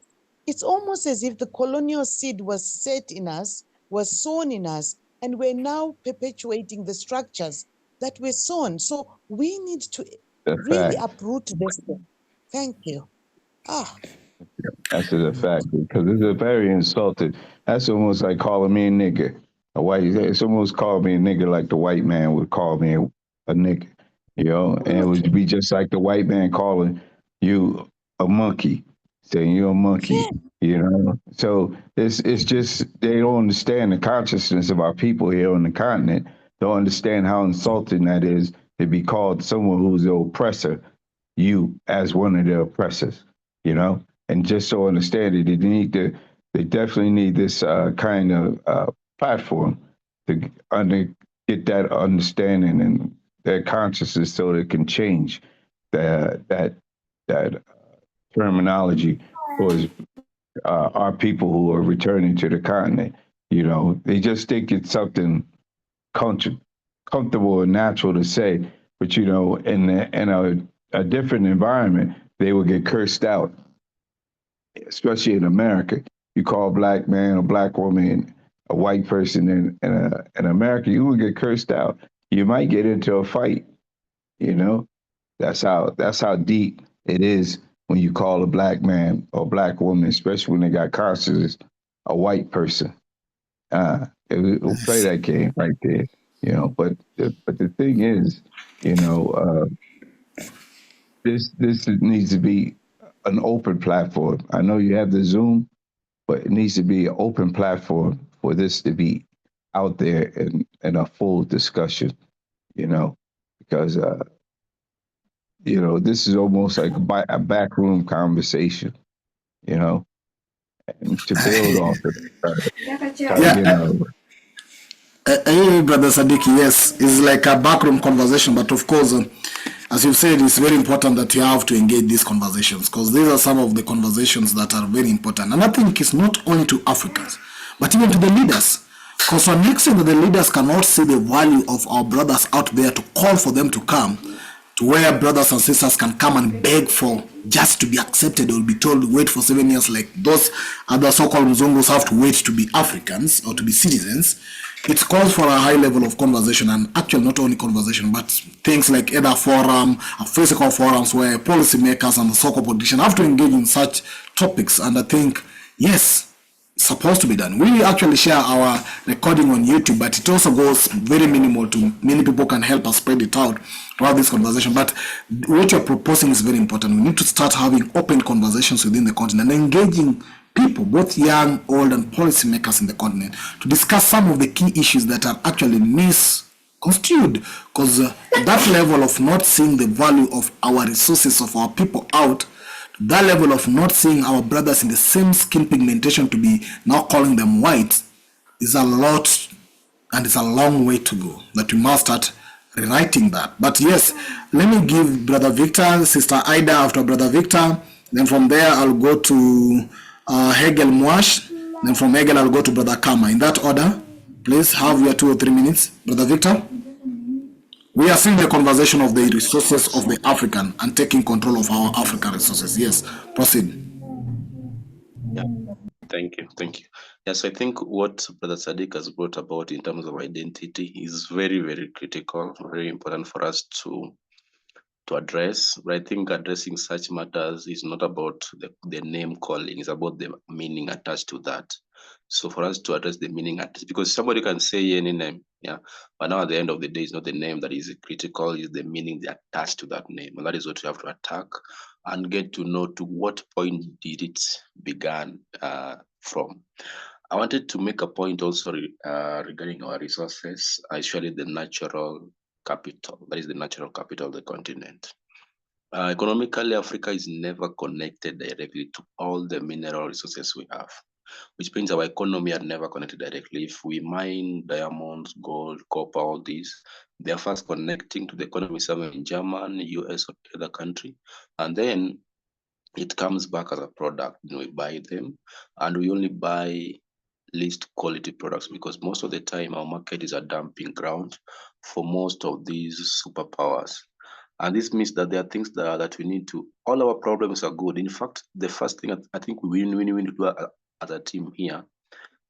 It's almost as if the colonial seed was set in us, was sown in us, and we're now perpetuating the structures that were sown. So we need to The really fact. uproot this thing. Thank you. That's a fact, because it's a very insulting. That's almost like calling me a nigger. It's almost called me a nigger like the white man would call me a nigger, you know? And it would be just like the white man calling you a monkey, saying you're a monkey, Yeah. you know? So it's just, they don't understand the consciousness of our people here on the continent, don't understand how insulting that is to be called someone who's the oppressor, you as one of the oppressors, you know? And just so understand it, they definitely need this kind of platform to get that understanding and their consciousness so they can change that terminology towards our people who are returning to the continent. You know, they just think it's something comfortable and natural to say, but you know, in a different environment, they would get cursed out. Especially in America, you call a black man or black woman a white person in America, you will get cursed out. You might get into a fight. You know, that's how deep it is when you call a black man or black woman, especially when they got consciousness, a white person. We'll play that game right there. You know, but the thing is, you know, this needs to be an open platform. I know you have the Zoom, but it needs to be an open platform for this to be out there in a full discussion, you know, because, you know, this is almost like a backroom conversation, you know, and to build off it, you know. Brother Sadiki, yes, it's like a backroom conversation, but of course, as you've said, it's very important that you have to engage these conversations because these are some of the conversations that are very important. And I think it's not only to Africans, but even to the leaders. Because to an extent that the leaders cannot see the value of our brothers out there to call for them to come to where brothers and sisters can come and beg for just to be accepted or be told wait for 7 years like those other so-called Mzungus have to wait to be Africans or to be citizens. It calls for a high level of conversation, and actually not only conversation, but things like either forum, physical forums where policymakers and the so-called politicians have to engage in such topics. And I think, yes, it's supposed to be done. We actually share our recording on YouTube, but it also goes very minimal to many people can help us spread it out to have this conversation. But what you're proposing is very important. We need to start having open conversations within the continent, engaging people, both young, old, and policymakers in the continent, to discuss some of the key issues that are actually misconstrued. Because that level of not seeing the value of our resources, of our people out, that level of not seeing our brothers in the same skin pigmentation to be now calling them white is a lot, and it's a long way to go, that we must start rewriting that. But yes, let me give Brother Victor, Sister Ida after Brother Victor, then from there I'll go to Hegel Mwash, then from Hegel I'll go to Brother Kama. In that order, please have your 2 or 3 minutes. Brother Victor? We are seeing the conversation of the resources of the African and taking control of our African resources. Yes, proceed. Yeah, thank you. Yes, I think what Brother Sadiq has brought about in terms of identity is very, very critical, very important for us to address. But I think addressing such matters is not about the name calling, it's about the meaning attached to that. So for us to address the meaning attached, because somebody can say any name, yeah, but now at the end of the day, it's not the name that is critical, it's the meaning attached to that name. And that is what you have to attack and get to know to what point did it begin from. I wanted to make a point also regarding our resources, actually the natural capital, that is the natural capital of the continent. Economically, Africa is never connected directly to all the mineral resources we have, which means our economy are never connected directly. If we mine diamonds, gold, copper, all these, they are first connecting to the economy somewhere in Germany, US, or other country, and then it comes back as a product. We buy them, and we only buy least quality products because most of the time our market is a dumping ground for most of these superpowers. And this means that there are things that we need to, all our problems are good. In fact, the first thing I think we need to do as a team here,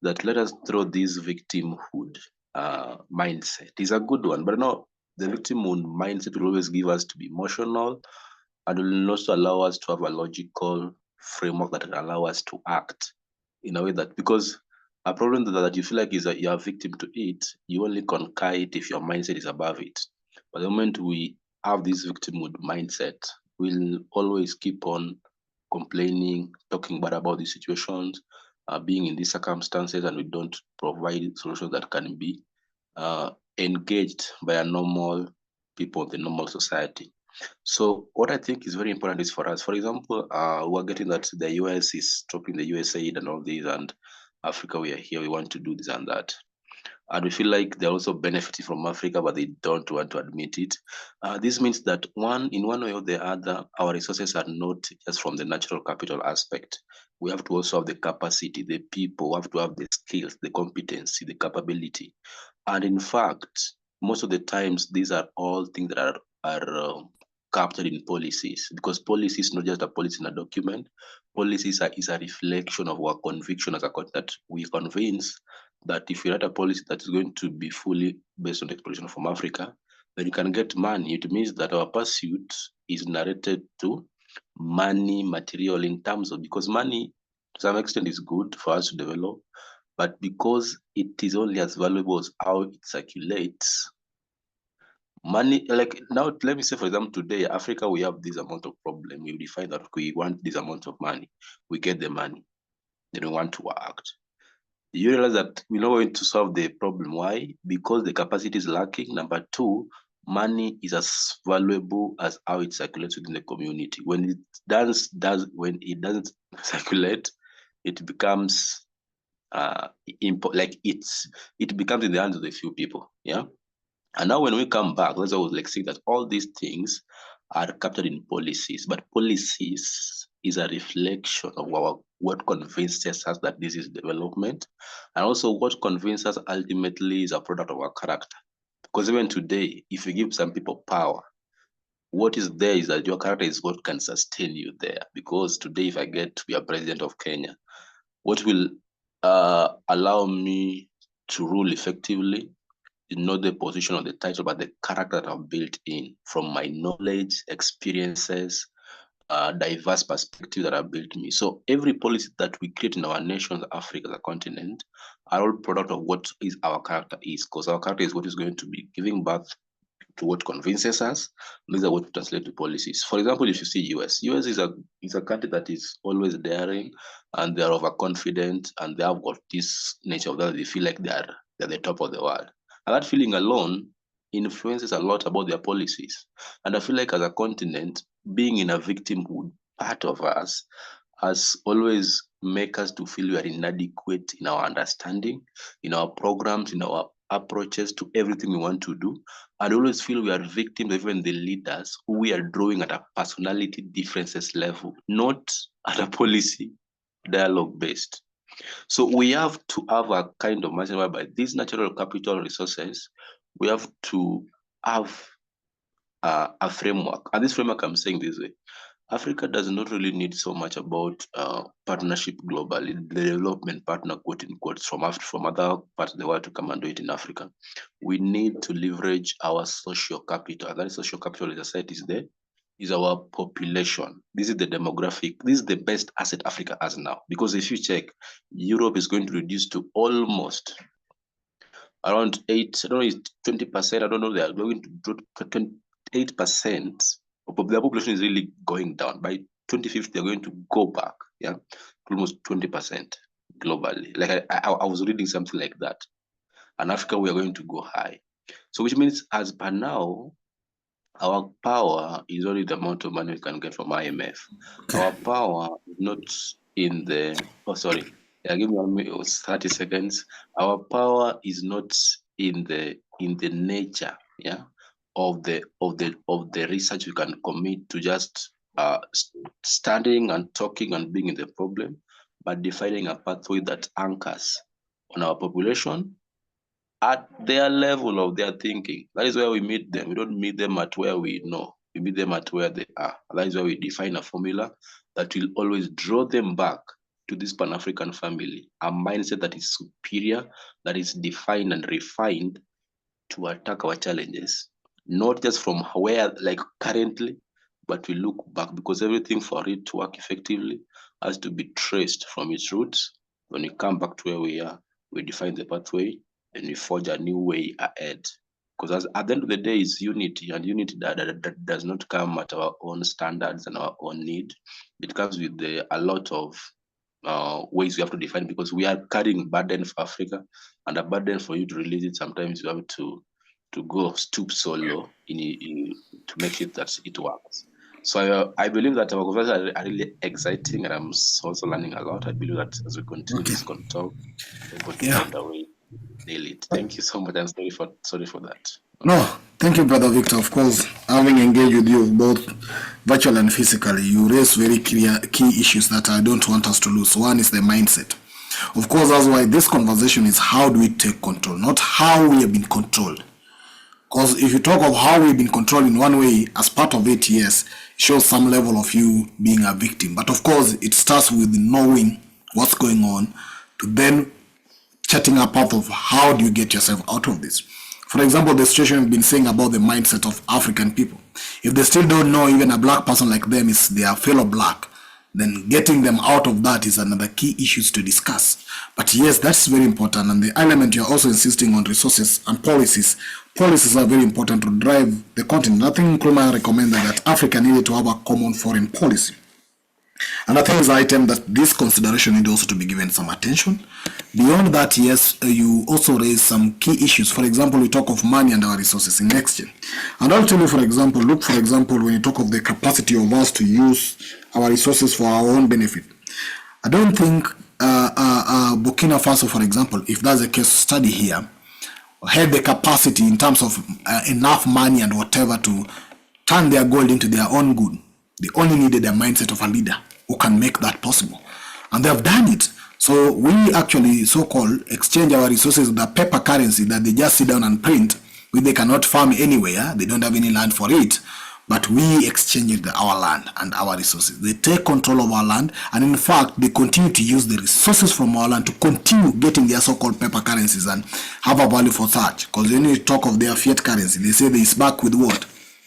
that let us throw this victimhood mindset. It's a good one, but no, the victimhood mindset will always give us to be emotional and will also allow us to have a logical framework that will allow us to act in a way that, because a problem that you feel like is that you're a victim to it, you only conquer it if your mindset is above it. But the moment we have this victimhood mindset, we'll always keep on complaining, talking bad about these situations, being in these circumstances, and we don't provide solutions that can be engaged by a normal people, the normal society. So what I think is very important is for us, for example, we're getting that the US is stopping the USAID and all these, and Africa, we are here, we want to do this and that. And we feel like they're also benefiting from Africa, but they don't want to admit it. This means that in one way or the other, our resources are not just from the natural capital aspect. We have to also have the capacity, the people, we have to have the skills, the competency, the capability. And in fact, most of the times, these are all things that are captured in policies, because policy is not just a policy in a document. Policies is a reflection of our conviction as a that we convince that if you write a policy that is going to be fully based on exploration from Africa, then you can get money. It means that our pursuit is narrated to money, material in terms of, because money to some extent is good for us to develop, but because it is only as valuable as how it circulates. Money, like now, let me say, for example, today, Africa, we have this amount of problem. We define that we want this amount of money. We get the money. Then we want to act. You realize that we're not going to solve the problem. Why? Because the capacity is lacking. Number two, money is as valuable as how it circulates within the community. When it when it doesn't circulate, it becomes it becomes in the hands of the few people. Yeah. And now when we come back, let's always say that all these things are captured in policies, but policies is a reflection of what convinces us that this is development, and also what convinces us ultimately is a product of our character. Because even today, if you give some people power, what is there is that your character is what can sustain you there. Because today, if I get to be a president of Kenya, what will allow me to rule effectively, not the position or the title, but the character that I've built in from my knowledge, experiences, diverse perspective that have built me. So every policy that we create in our nation, Africa, the continent, are all product of what is our character is, because our character is what is going to be giving birth to what convinces us. These are what we translate to policies. For example, if you see US is a country that is always daring, and they are overconfident, and they have got this nature of that they feel like they're the top of the world. And that feeling alone influences a lot about their policies. And I feel like as a continent, being in a victimhood part of us has always make us to feel we are inadequate in our understanding, in our programs, in our approaches to everything we want to do, and always feel we are victims of even the leaders who we are drawing at a personality differences level, not at a policy dialogue based. So we have to have a kind of mindset whereby these natural capital resources, we have to have a framework. And this framework, I'm saying this way, Africa does not really need so much about partnership globally, the development partner, quote in quotes, from other parts of the world to come and do it in Africa. We need to leverage our social capital. And that social capital, as I said, is our population. This is the demographic. This is the best asset Africa has now. Because if you check, Europe is going to reduce to almost around 8, I don't know, 20%. I don't know, they are going to drop 8%. Their population is really going down. By 2050, they're going to go back, to almost 20% globally. Like I was reading something like that. And Africa, we are going to go high. So which means as per now, our power is only the amount of money we can get from IMF. Our power is not in the, oh, sorry, yeah, give me 30 seconds. Our power is not in the nature, yeah, of the research we can commit to just standing and talking and being in the problem, but defining a pathway that anchors on our population at their level of their thinking. That is where we meet them. We don't meet them at where we know. We meet them at where they are. That is where we define a formula that will always draw them back to this Pan-African family, a mindset that is superior, that is defined and refined to attack our challenges, not just from where, like currently, but we look back, because everything for it to work effectively has to be traced from its roots. When we come back to where we are, we define the pathway and we forge a new way ahead. Because at the end of the day, it's unity, and unity that does not come at our own standards and our own need. It comes with a lot of ways we have to define, because we are carrying burden for Africa, and a burden for you to release it, sometimes you have to go stoop so low to make sure that it works. So I believe that our conversations are really exciting, and I'm also learning a lot. I believe that as we continue this talk, we're able to find a way to nail it. Thank you so much, and sorry for that. No, thank you, Brother Victor. Of course, having engaged with you both virtually and physically, you raise very clear key issues that I don't want us to lose. One is the mindset. Of course, that's why this conversation is how do we take control, not how we have been controlled. Because if you talk of how we've been controlled in one way, as part of it, yes, it shows some level of you being a victim. But of course, it starts with knowing what's going on, to then chatting a path of how do you get yourself out of this. For example, the situation we've been saying about the mindset of African people. If they still don't know even a black person like them is their fellow black, then getting them out of that is another key issues to discuss. But yes, that's very important. And the element you're also insisting on, resources and policies. Policies are very important to drive the continent. I think Nkrumah recommended that Africa needed to have a common foreign policy. And I think it's an item that this consideration need also to be given some attention. Beyond that, yes, you also raise some key issues. For example, we talk of money and our resources in exchange. And I'll tell you, for example, look, for example, when you talk of the capacity of us to use our resources for our own benefit. I don't think Burkina Faso, for example, if that's a case study here, had the capacity in terms of enough money and whatever to turn their gold into their own good. They only needed a mindset of a leader who can make that possible. And they have done it. So we actually so-called exchange our resources with a paper currency that they just sit down and print, which they cannot farm anywhere. They don't have any land for it. But we exchanged our land and our resources. They take control of our land, and in fact, they continue to use the resources from our land to continue getting their so-called paper currencies and have a value for such. Because when you talk of their fiat currency, they say it's back with what?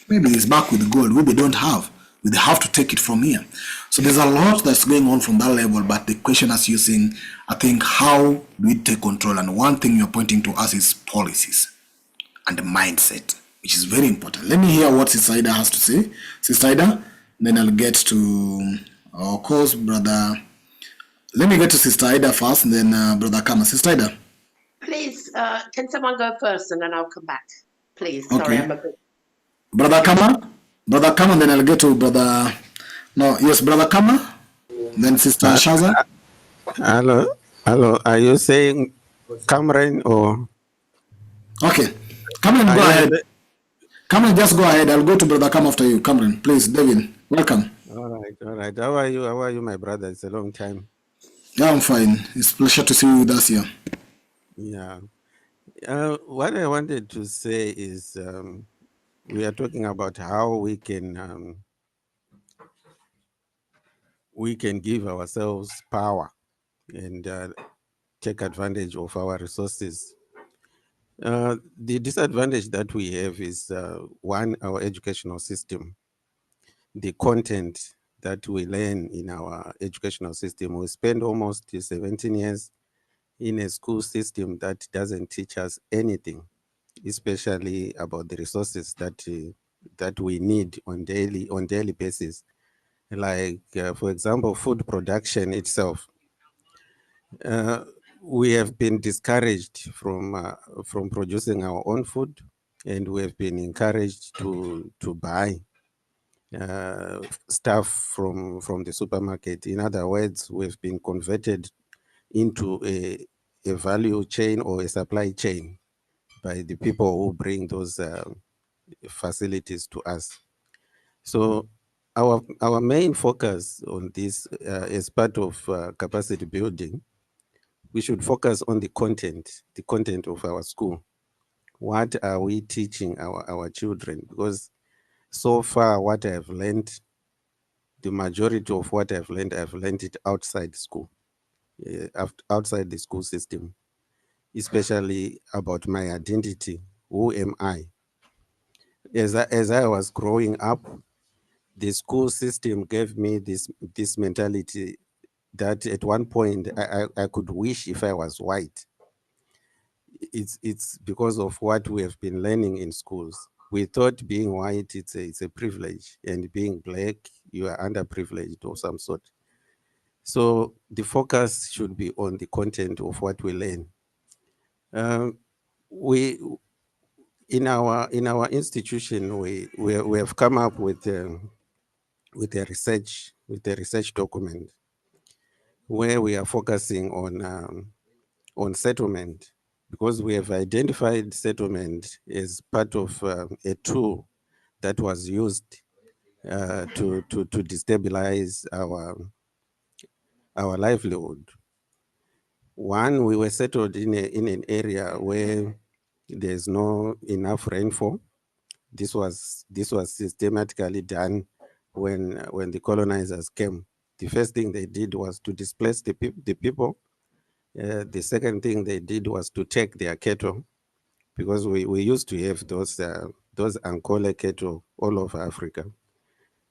Maybe it's back with gold, which they don't have. They have to take it from here. So there's a lot that's going on from that level, but the question, as you're saying, I think, how do we take control? And one thing you're pointing to us is policies and the mindset, which is very important. Let me hear what Sister Ida has to say. Sister Ida, then I'll get to, of course, Brother. Let me get to Sister Ida first, and then Brother Kama. Sister Ida. Please, can someone go first, and then I'll come back? Please, Okay. sorry, I'm a bit... Brother Kama? Brother Kama, then I'll get to Brother... No, yes, Brother Kama, then Sister Shaza. Hello, are you saying Cameron or... Okay, Cameron, go ahead. Cameron, just go ahead. I'll go to Brother Kama after you. Cameron, please, David, welcome. All right. How are you, my brother? It's a long time. Yeah, I'm fine. It's a pleasure to see you with us here. Yeah. What I wanted to say is we are talking about how we can give ourselves power and take advantage of our resources. The disadvantage that we have is one, our educational system. The content that we learn in our educational system, we spend almost 17 years in a school system that doesn't teach us anything, especially about the resources that we need on daily basis. Like, for example, food production itself. we have been discouraged from producing our own food, and we have been encouraged to buy stuff from the supermarket. In other words, we've been converted into a value chain or a supply chain by the people who bring those facilities to us. So our main focus on this as part of capacity building, we should focus on the content of our school. What are we teaching our children? Because so far what I have learned, the majority of what I've learned it outside school, outside the school system, especially about my identity. Who am I? As I was growing up, the school system gave me this mentality that at one point I could wish if I was white. It's because of what we have been learning in schools. We thought being white it's a privilege, and being black you are underprivileged of some sort. So the focus should be on the content of what we learn. We in our institution we have come up with a research document where we are focusing on settlement, because we have identified settlement as part of a tool that was used to destabilize our livelihood. One, we were settled in an area where there's no enough rainfall. This was systematically done when the colonizers came. The first thing they did was to displace the people. The second thing they did was to take their cattle, because we used to have those Ankole cattle all over Africa.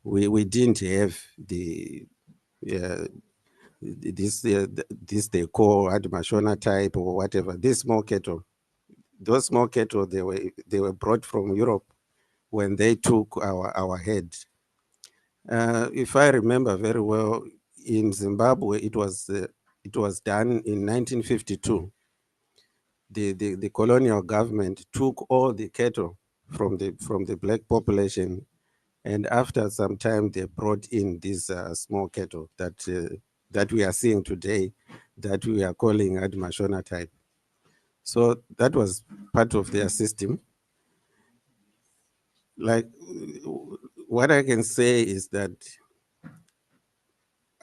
We didn't have this they call Admashona type or whatever. These small cattle, those small cattle, they were brought from Europe when they took our head. If I remember very well, in Zimbabwe it was done in 1952. The colonial government took all the cattle from the black population, and after some time they brought in these small cattle that we are seeing today, that we are calling Admashona type. So that was part of their system. Like, what I can say is that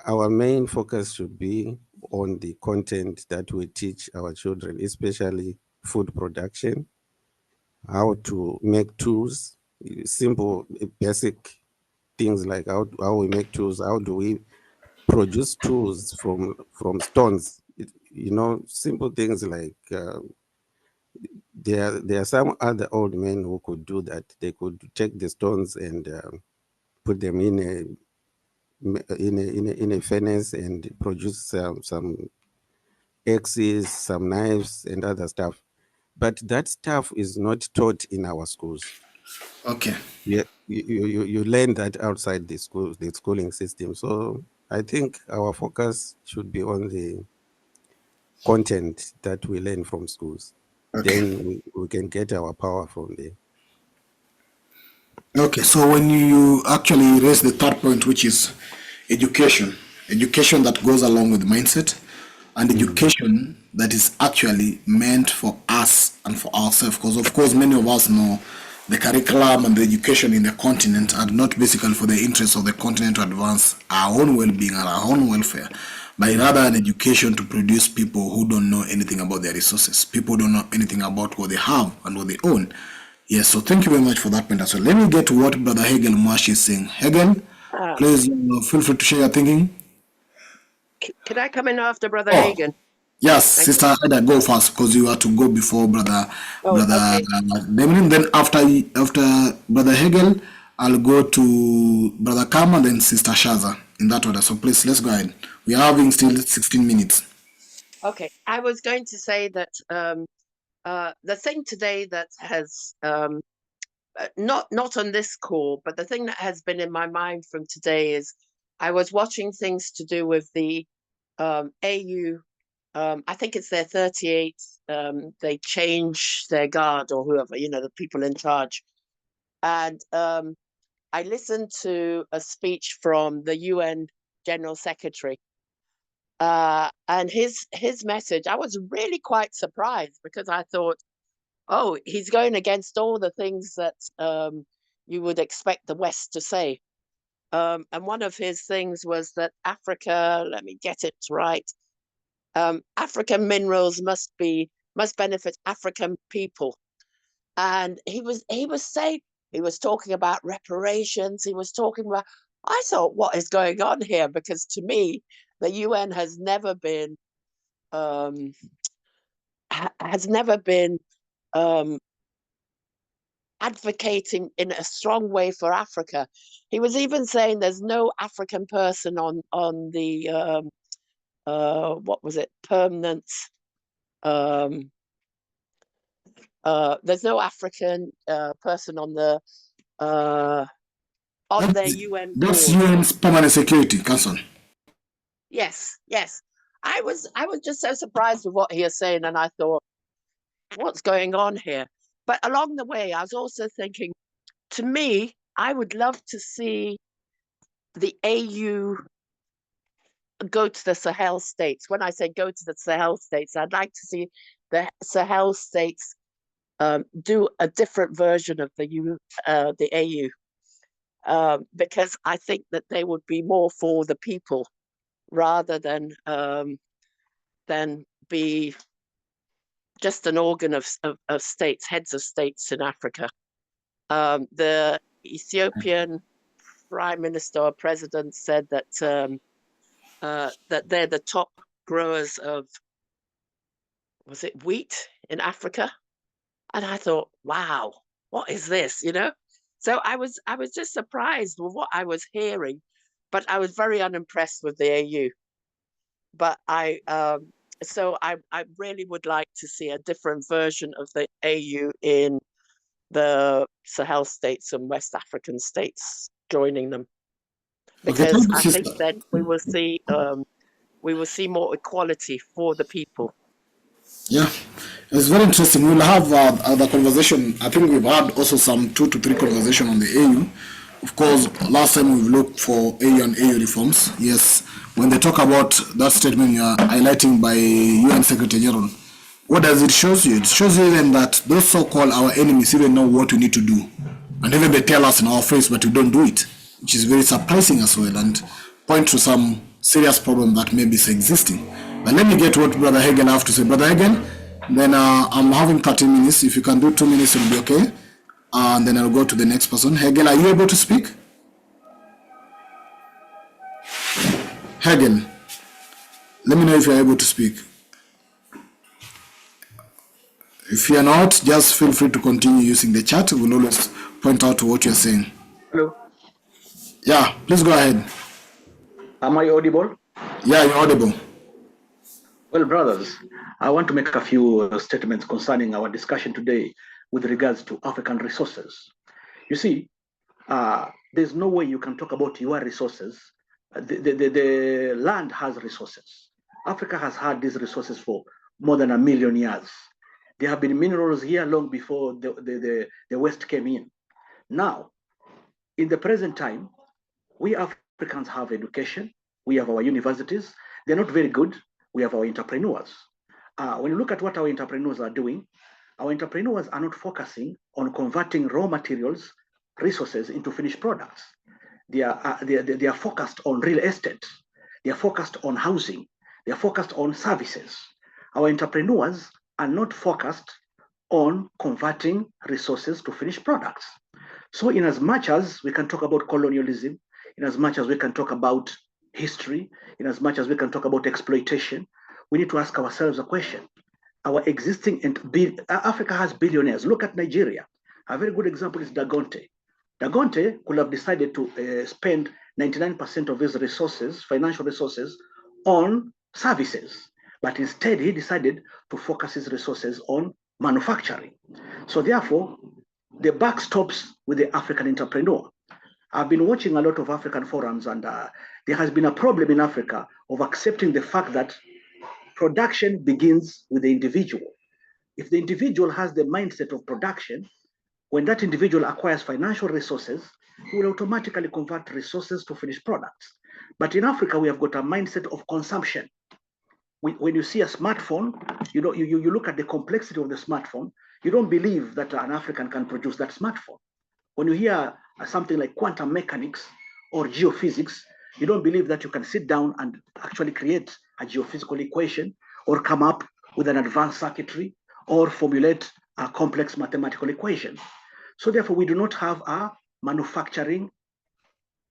our main focus should be on the content that we teach our children, especially food production, how to make tools, simple, basic things like how we make tools, how do we produce tools from stones, simple things like there are some other old men who could do that. They could take the stones and put them in a furnace and produce some axes, some knives, and other stuff. But that stuff is not taught in our schools. Okay. Yeah, you learn that outside the schooling system. So I think our focus should be on the content that we learn from schools. Okay. Then we can get our power from there. Okay, so when you actually raise the third point, which is education that goes along with mindset, and education that is actually meant for us and for ourselves, because of course many of us know the curriculum and the education in the continent are not basically for the interests of the continent to advance our own well-being and our own welfare, but rather an education to produce people who don't know anything about their resources. People don't know anything about what they have and what they own. Yes, so thank you very much for that point as well. Let me get to what Brother Hegel Mwashi is saying. Hegel, please feel free to share your thinking. Can I come in after Brother Hagen? Yes, Sister Ida, go first because you have to go before Brother Demlin. Then after Brother Hegel, I'll go to Brother Kama, then Sister Shaza in that order. So please, let's go ahead. We are having still 16 minutes. Okay, I was going to say that the thing today that has not on this call, but the thing that has been in my mind from today is I was watching things to do with the AU I think it's their 38th, they change their guard or whoever, you know, the people in charge. And I listened to a speech from the UN General Secretary. And his message, I was really quite surprised because I thought, oh, he's going against all the things that you would expect the West to say. And one of his things was that Africa, let me get it right, African minerals must benefit African people. And he was saying, he was talking about reparations, he was talking about, I thought, what is going on here? Because to me, the UN has never been advocating in a strong way for Africa. He was even saying there's no African person on the what was it, permanent, there's no African person on the their UN That's board. UN's Permanent Security Council. Yes. I was just so surprised with what he was saying, and I thought, what's going on here? But along the way, I was also thinking, to me, I would love to see the AU go to the Sahel states. When I say go to the Sahel states, I'd like to see the Sahel states do a different version of the AU, because I think that they would be more for the people rather than be just an organ of states, heads of states in Africa. The Ethiopian Prime Minister or President said that that they're the top growers of, was it wheat in Africa? And I thought, wow, what is this, you know? So I was just surprised with what I was hearing, but I was very unimpressed with the AU. But I really would like to see a different version of the AU in the Sahel states and West African states joining them, because I think then we will see more equality for the people. Yeah, it's very interesting. We'll have the conversation. I think we've had also some 2 to 3 conversations on the AU. Of course, last time we've looked for AU and AU reforms. Yes, when they talk about that statement you are highlighting by UN Secretary General, what does it show you? It shows you then that those so-called our enemies even know what we need to do. And even they tell us in our face, but we don't do it, which is very surprising as well, and point to some serious problem that may be existing. But let me get what Brother Hegel have to say. Brother Hegel, then I'm having 30 minutes. If you can do 2 minutes, it'll be okay. And then I'll go to the next person. Hegel, are you able to speak? Hegel, let me know if you're able to speak. If you're not, just feel free to continue using the chat. We'll always point out to what you're saying. Hello. Yeah, please go ahead. Am I audible? Yeah, you're audible. Well, brothers, I want to make a few statements concerning our discussion today with regards to African resources. You see, there's no way you can talk about your resources. The land has resources. Africa has had these resources for more than 1 million years. There have been minerals here long before the West came in. Now, in the present time, we Africans have education. We have our universities. They're not very good. We have our entrepreneurs. When you look at what our entrepreneurs are doing, our entrepreneurs are not focusing on converting raw materials, resources into finished products. They are focused on real estate. They are focused on housing. They are focused on services. Our entrepreneurs are not focused on converting resources to finished products. So in as much as we can talk about colonialism, in as much as we can talk about history, in as much as we can talk about exploitation, we need to ask ourselves a question. Our existing, Africa has billionaires. Look at Nigeria. A very good example is Dagonte. Dagonte could have decided to spend 99% of his resources, financial resources, on services. But instead, he decided to focus his resources on manufacturing. So therefore, the buck stops with the African entrepreneur. I've been watching a lot of African forums, and there has been a problem in Africa of accepting the fact that production begins with the individual. If the individual has the mindset of production, when that individual acquires financial resources, he will automatically convert resources to finished products. But in Africa, we have got a mindset of consumption. When you see a smartphone, you look at the complexity of the smartphone, you don't believe that an African can produce that smartphone. When you hear something like quantum mechanics or geophysics, you don't believe that you can sit down and actually create a geophysical equation or come up with an advanced circuitry or formulate a complex mathematical equation. So therefore, we do not have a manufacturing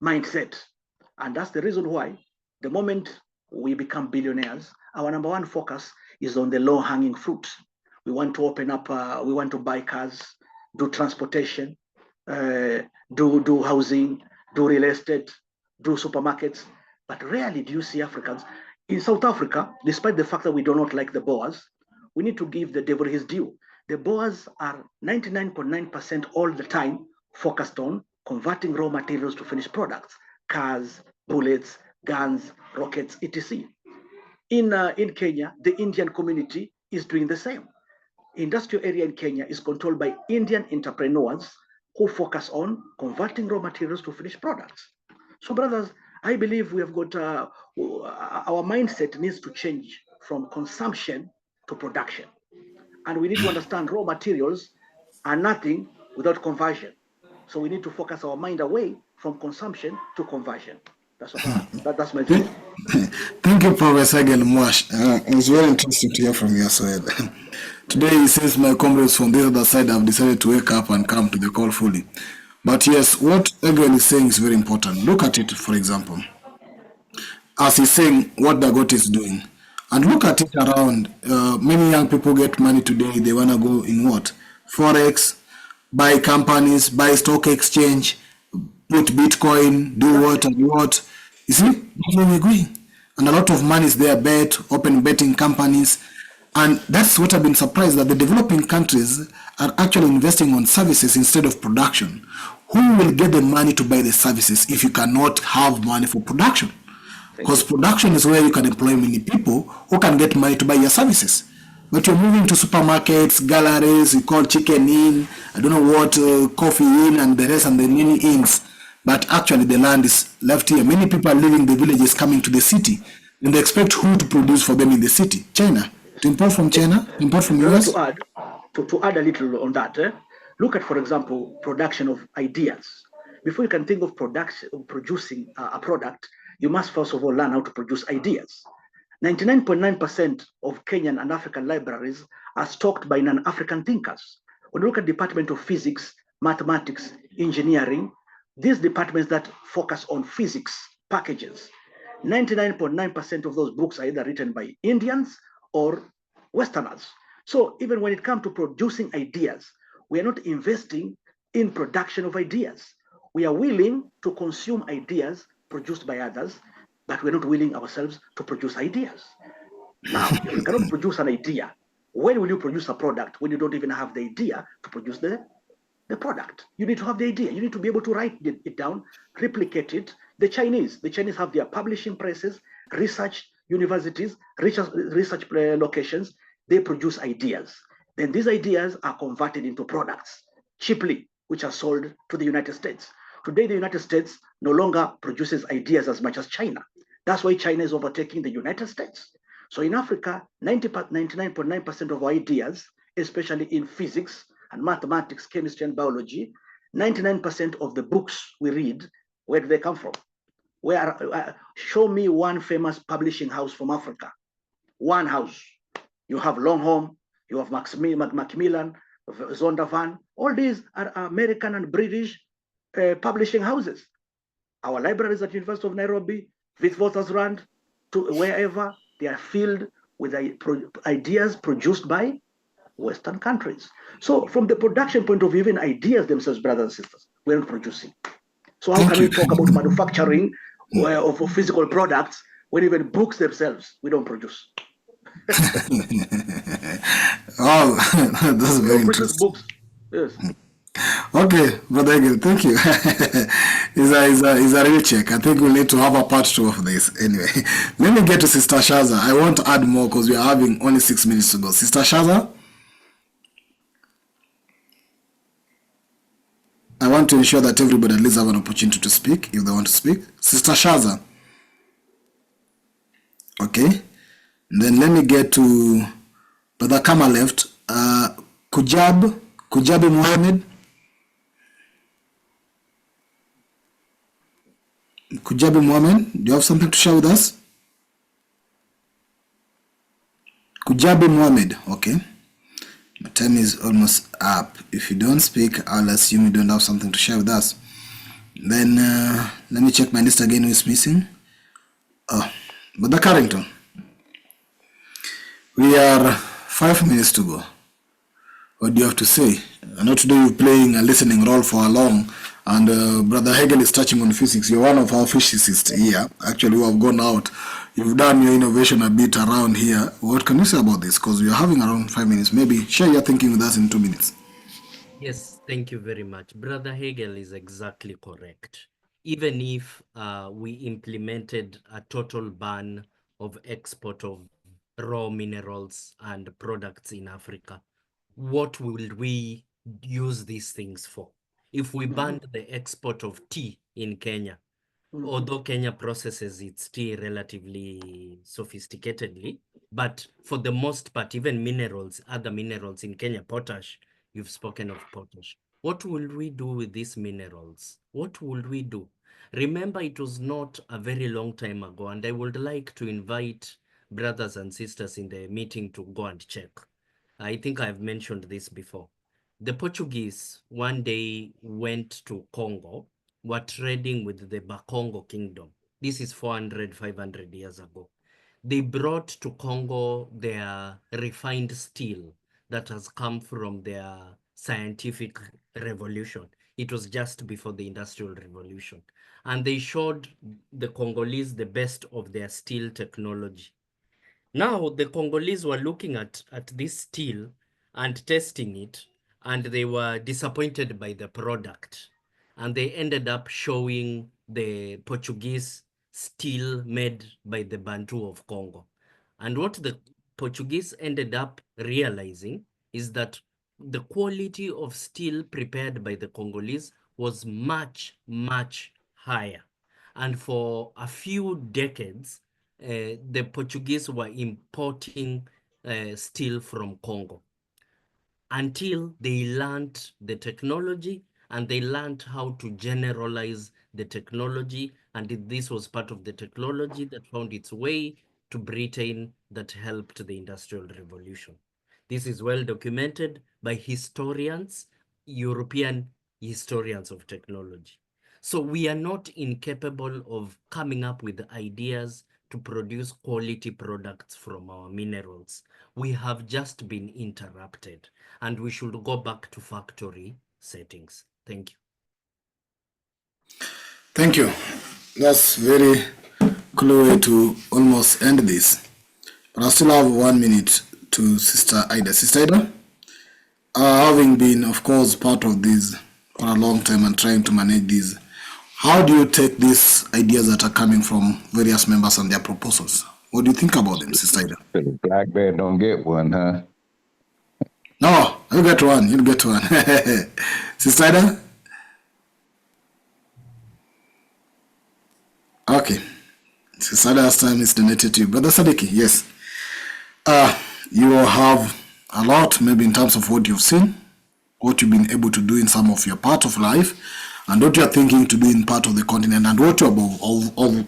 mindset. And that's the reason why the moment we become billionaires, our number one focus is on the low-hanging fruit. We want to open up, we want to buy cars, do transportation, do housing, do real estate, do supermarkets. But rarely do you see Africans. In South Africa, despite the fact that we do not like the Boers, we need to give the devil his due. The Boers are 99.9% all the time focused on converting raw materials to finished products, cars, bullets, guns, rockets, etc. In Kenya, the Indian community is doing the same. Industrial area in Kenya is controlled by Indian entrepreneurs who focus on converting raw materials to finished products. So brothers, I believe we have got, our mindset needs to change from consumption to production. And we need to understand raw materials are nothing without conversion. So we need to focus our mind away from consumption to conversion. That's what that's my view. Thank you, Professor Gelmwash. It was very interesting to hear from you as well. Today, since my comrades from the other side have decided to wake up and come to the call fully. But yes, what Egel is saying is very important. Look at it, for example. As he's saying, what Dagote is doing. And look at it around. Many young people get money today. They want to go in what? Forex, buy companies, buy stock exchange, put Bitcoin, do what and what. You see, that's where we're going. And a lot of money is there, open betting companies. And that's what I've been surprised, that the developing countries are actually investing on services instead of production. Who will get the money to buy the services if you cannot have money for production? Because production is where you can employ many people who can get money to buy your services. But you're moving to supermarkets, galleries, you call Chicken Inn, I don't know what, Coffee Inn, and the rest, and the many inns. But actually the land is left here. Many people are leaving the villages, coming to the city, and they expect who to produce for them in the city? China. To import from China, import from US? To add a little on that, look at, for example, production of ideas. Before you can think of producing a product, you must first of all learn how to produce ideas. 99.9% of Kenyan and African libraries are stocked by non-African thinkers. When you look at Department of Physics, Mathematics, Engineering, these departments that focus on physics packages, 99.9% of those books are either written by Indians or Westerners. So even when it comes to producing ideas, we are not investing in production of ideas. We are willing to consume ideas produced by others, but we're not willing ourselves to produce ideas. Now, if you cannot produce an idea, when will you produce a product when you don't even have the idea to produce the product? You need to have the idea. You need to be able to write it down, replicate it. The Chinese have their publishing presses, research universities, research locations. They produce ideas. Then these ideas are converted into products cheaply, which are sold to the United States. Today, the United States no longer produces ideas as much as China. That's why China is overtaking the United States. So in Africa, 99.9% of our ideas, especially in physics and mathematics, chemistry and biology, 99% of the books we read, where do they come from? Show me one famous publishing house from Africa. One house. You have Longhorn, you have Macmillan, Zondervan. All these are American and British publishing houses. Our libraries at University of Nairobi, Witwatersrand, to wherever, they are filled with ideas produced by Western countries. So from the production point of view, even ideas themselves, brothers and sisters, we're not producing. So how can we talk about manufacturing of physical products when even books themselves we don't produce? Oh, that's very interesting. Books. Yes. Okay, Brother Egel, thank you. is a real check. I think we'll need to have a part 2 of this. Anyway, let me get to Sister Shaza. I want to add more because we are having only 6 minutes to go. Sister Shaza, I want to ensure that everybody at least have an opportunity to speak if they want to speak. Sister Shaza. Okay. And then let me get to Brother Kama left. Kujabi Mohammed. Kujabi Mohammed, do you have something to share with us? Kujabi Mohammed, okay. My time is almost up. If you don't speak, I'll assume you don't have something to share with us. Then let me check my list again. Who is missing? Oh, Brother Carrington. We are 5 minutes to go. What do you have to say? I know today you're playing a listening role for a long, and Brother Hegel is touching on physics. You're one of our physicists here, actually, who have gone out. You've done your innovation a bit around here. What can you say about this? Because we are having around 5 minutes. Maybe share your thinking with us in 2 minutes. Yes, thank you very much. Brother Hegel is exactly correct. Even if we implemented a total ban of export of raw minerals and products in Africa, what will we use these things for? If we banned the export of tea in Kenya, although Kenya processes its tea relatively sophisticatedly, but for the most part, even minerals, other minerals in Kenya, potash, you've spoken of potash. What will we do with these minerals? What will we do? Remember, it was not a very long time ago, and I would like to invite brothers and sisters in the meeting to go and check. I think I've mentioned this before. The Portuguese one day went to Congo, were trading with the Bakongo kingdom. This is 400, 500 years ago. They brought to Congo their refined steel that has come from their scientific revolution. It was just before the Industrial Revolution. And they showed the Congolese the best of their steel technology. Now, the Congolese were looking at this steel and testing it, and they were disappointed by the product. And they ended up showing the Portuguese steel made by the Bantu of Congo. And what the Portuguese ended up realizing is that the quality of steel prepared by the Congolese was much, much higher. And for a few decades, the Portuguese were importing steel from Congo until they learned the technology and they learned how to generalize the technology. And this was part of the technology that found its way to Britain that helped the Industrial Revolution. This is well documented by historians, European historians of technology. So we are not incapable of coming up with ideas to produce quality products from our minerals. We have just been interrupted, and we should go back to factory settings. Thank you. Thank you. That's very cool way to almost end this. But I still have 1 minute to Sister Ida. Sister Ida, having been, of course, part of this for a long time and trying to manage these, how do you take these ideas that are coming from various members and their proposals? What do you think about them, Sister Ida? The black man don't get one, huh? No, you get one. You get one. Sister Ida? Okay. Sister Ida's time is donated to you. Brother Sadiki, yes. You have a lot, maybe in terms of what you've seen, what you've been able to do in some of your part of life, and what you're thinking to do in part of the continent, and what you're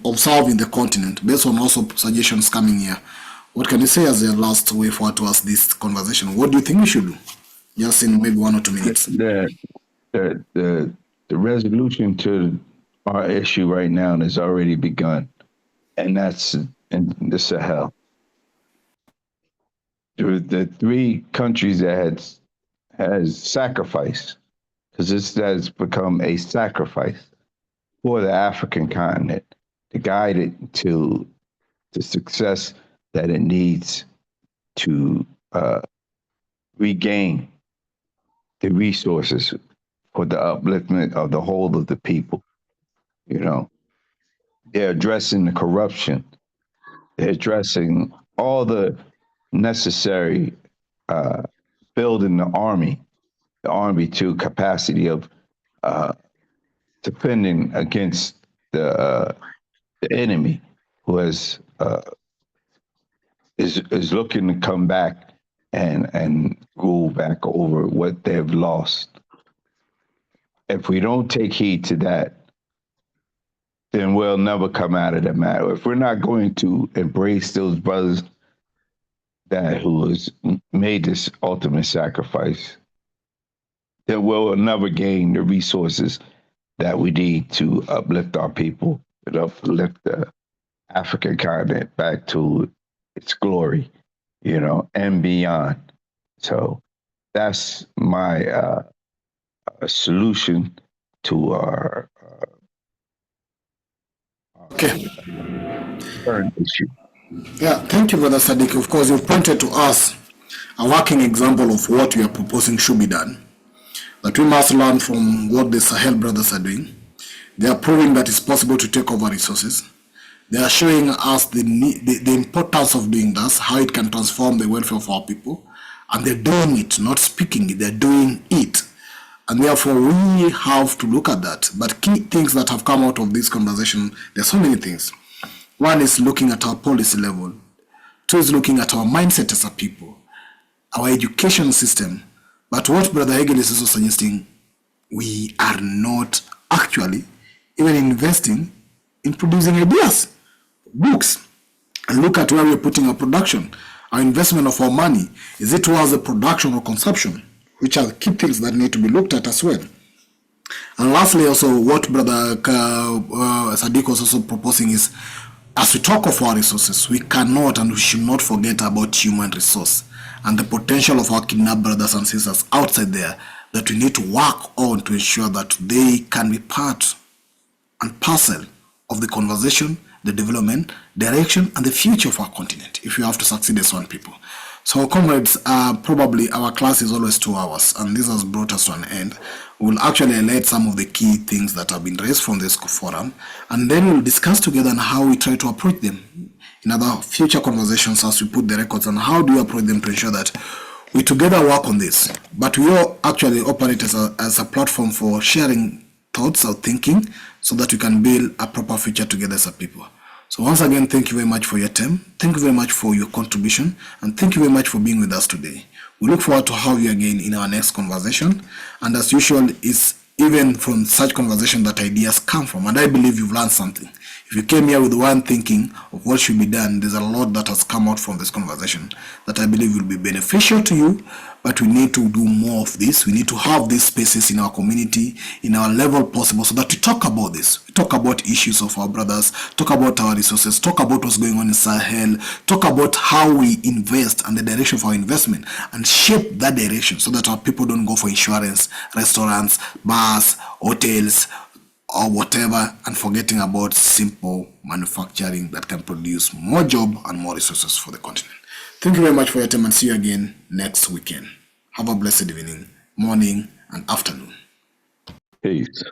observing the continent, based on also suggestions coming here. What can you say as the last way forward to us this conversation? What do you think we should do? Just in maybe 1 or 2 minutes. The resolution to our issue right now has already begun, and that's in the Sahel. The 3 countries that has sacrificed, because this has become a sacrifice for the African continent to guide it to the success that it needs to regain the resources for the upliftment of the whole of the people. You know, they're addressing the corruption. They're addressing all the necessary building the army to capacity of defending against the enemy who has is looking to come back and rule back over what they've lost. If we don't take heed to that, then we'll never come out of the matter. If we're not going to embrace those brothers who has made this ultimate sacrifice, then we'll never gain the resources that we need to uplift our people and uplift the African continent back to its glory, you know, and beyond. So that's my solution to our current issue. Yeah, thank you, Brother Sadiq. Of course, you pointed to us a working example of what we are proposing should be done. That we must learn from what the Sahel brothers are doing. They are proving that it's possible to take over resources. They are showing us the importance of doing that, how it can transform the welfare of our people. And they're doing it, not speaking it, they're doing it. And therefore, we have to look at that. But key things that have come out of this conversation, there's so many things. One is looking at our policy level. Two is looking at our mindset as a people, our education system. But what Brother Hegel is also suggesting, we are not actually even investing in producing ideas, books. And look at where we're putting our production, our investment of our money. Is it towards the production or consumption? Which are key things that need to be looked at as well. And lastly, also what Brother Sadiq was also proposing is, as we talk of our resources, we cannot and we should not forget about human resource and the potential of our kidnapped brothers and sisters outside there that we need to work on to ensure that they can be part and parcel of the conversation, the development, direction, and the future of our continent if we have to succeed as one people. So, comrades, probably our class is always 2 hours, and this has brought us to an end. We'll actually highlight some of the key things that have been raised from this forum, and then we'll discuss together on how we try to approach them in other future conversations as we put the records on how do we approach them to ensure that we together work on this. But we all actually operate as a platform for sharing thoughts or thinking so that we can build a proper future together as a people. So once again, thank you very much for your time. Thank you very much for your contribution. And thank you very much for being with us today. We look forward to have you again in our next conversation. And as usual, it's even from such conversation that ideas come from. And I believe you've learned something. If you came here with one thinking of what should be done, there's a lot that has come out from this conversation that I believe will be beneficial to you. But we need to do more of this. We need to have these spaces in our community, in our level possible, so that we talk about this. We talk about issues of our brothers, talk about our resources, talk about what's going on in Sahel, talk about how we invest and the direction of our investment, and shape that direction so that our people don't go for insurance, restaurants, bars, hotels, or whatever, and forgetting about simple manufacturing that can produce more job and more resources for the continent. Thank you very much for your time, and see you again next weekend. Have a blessed evening, morning, and afternoon. Peace.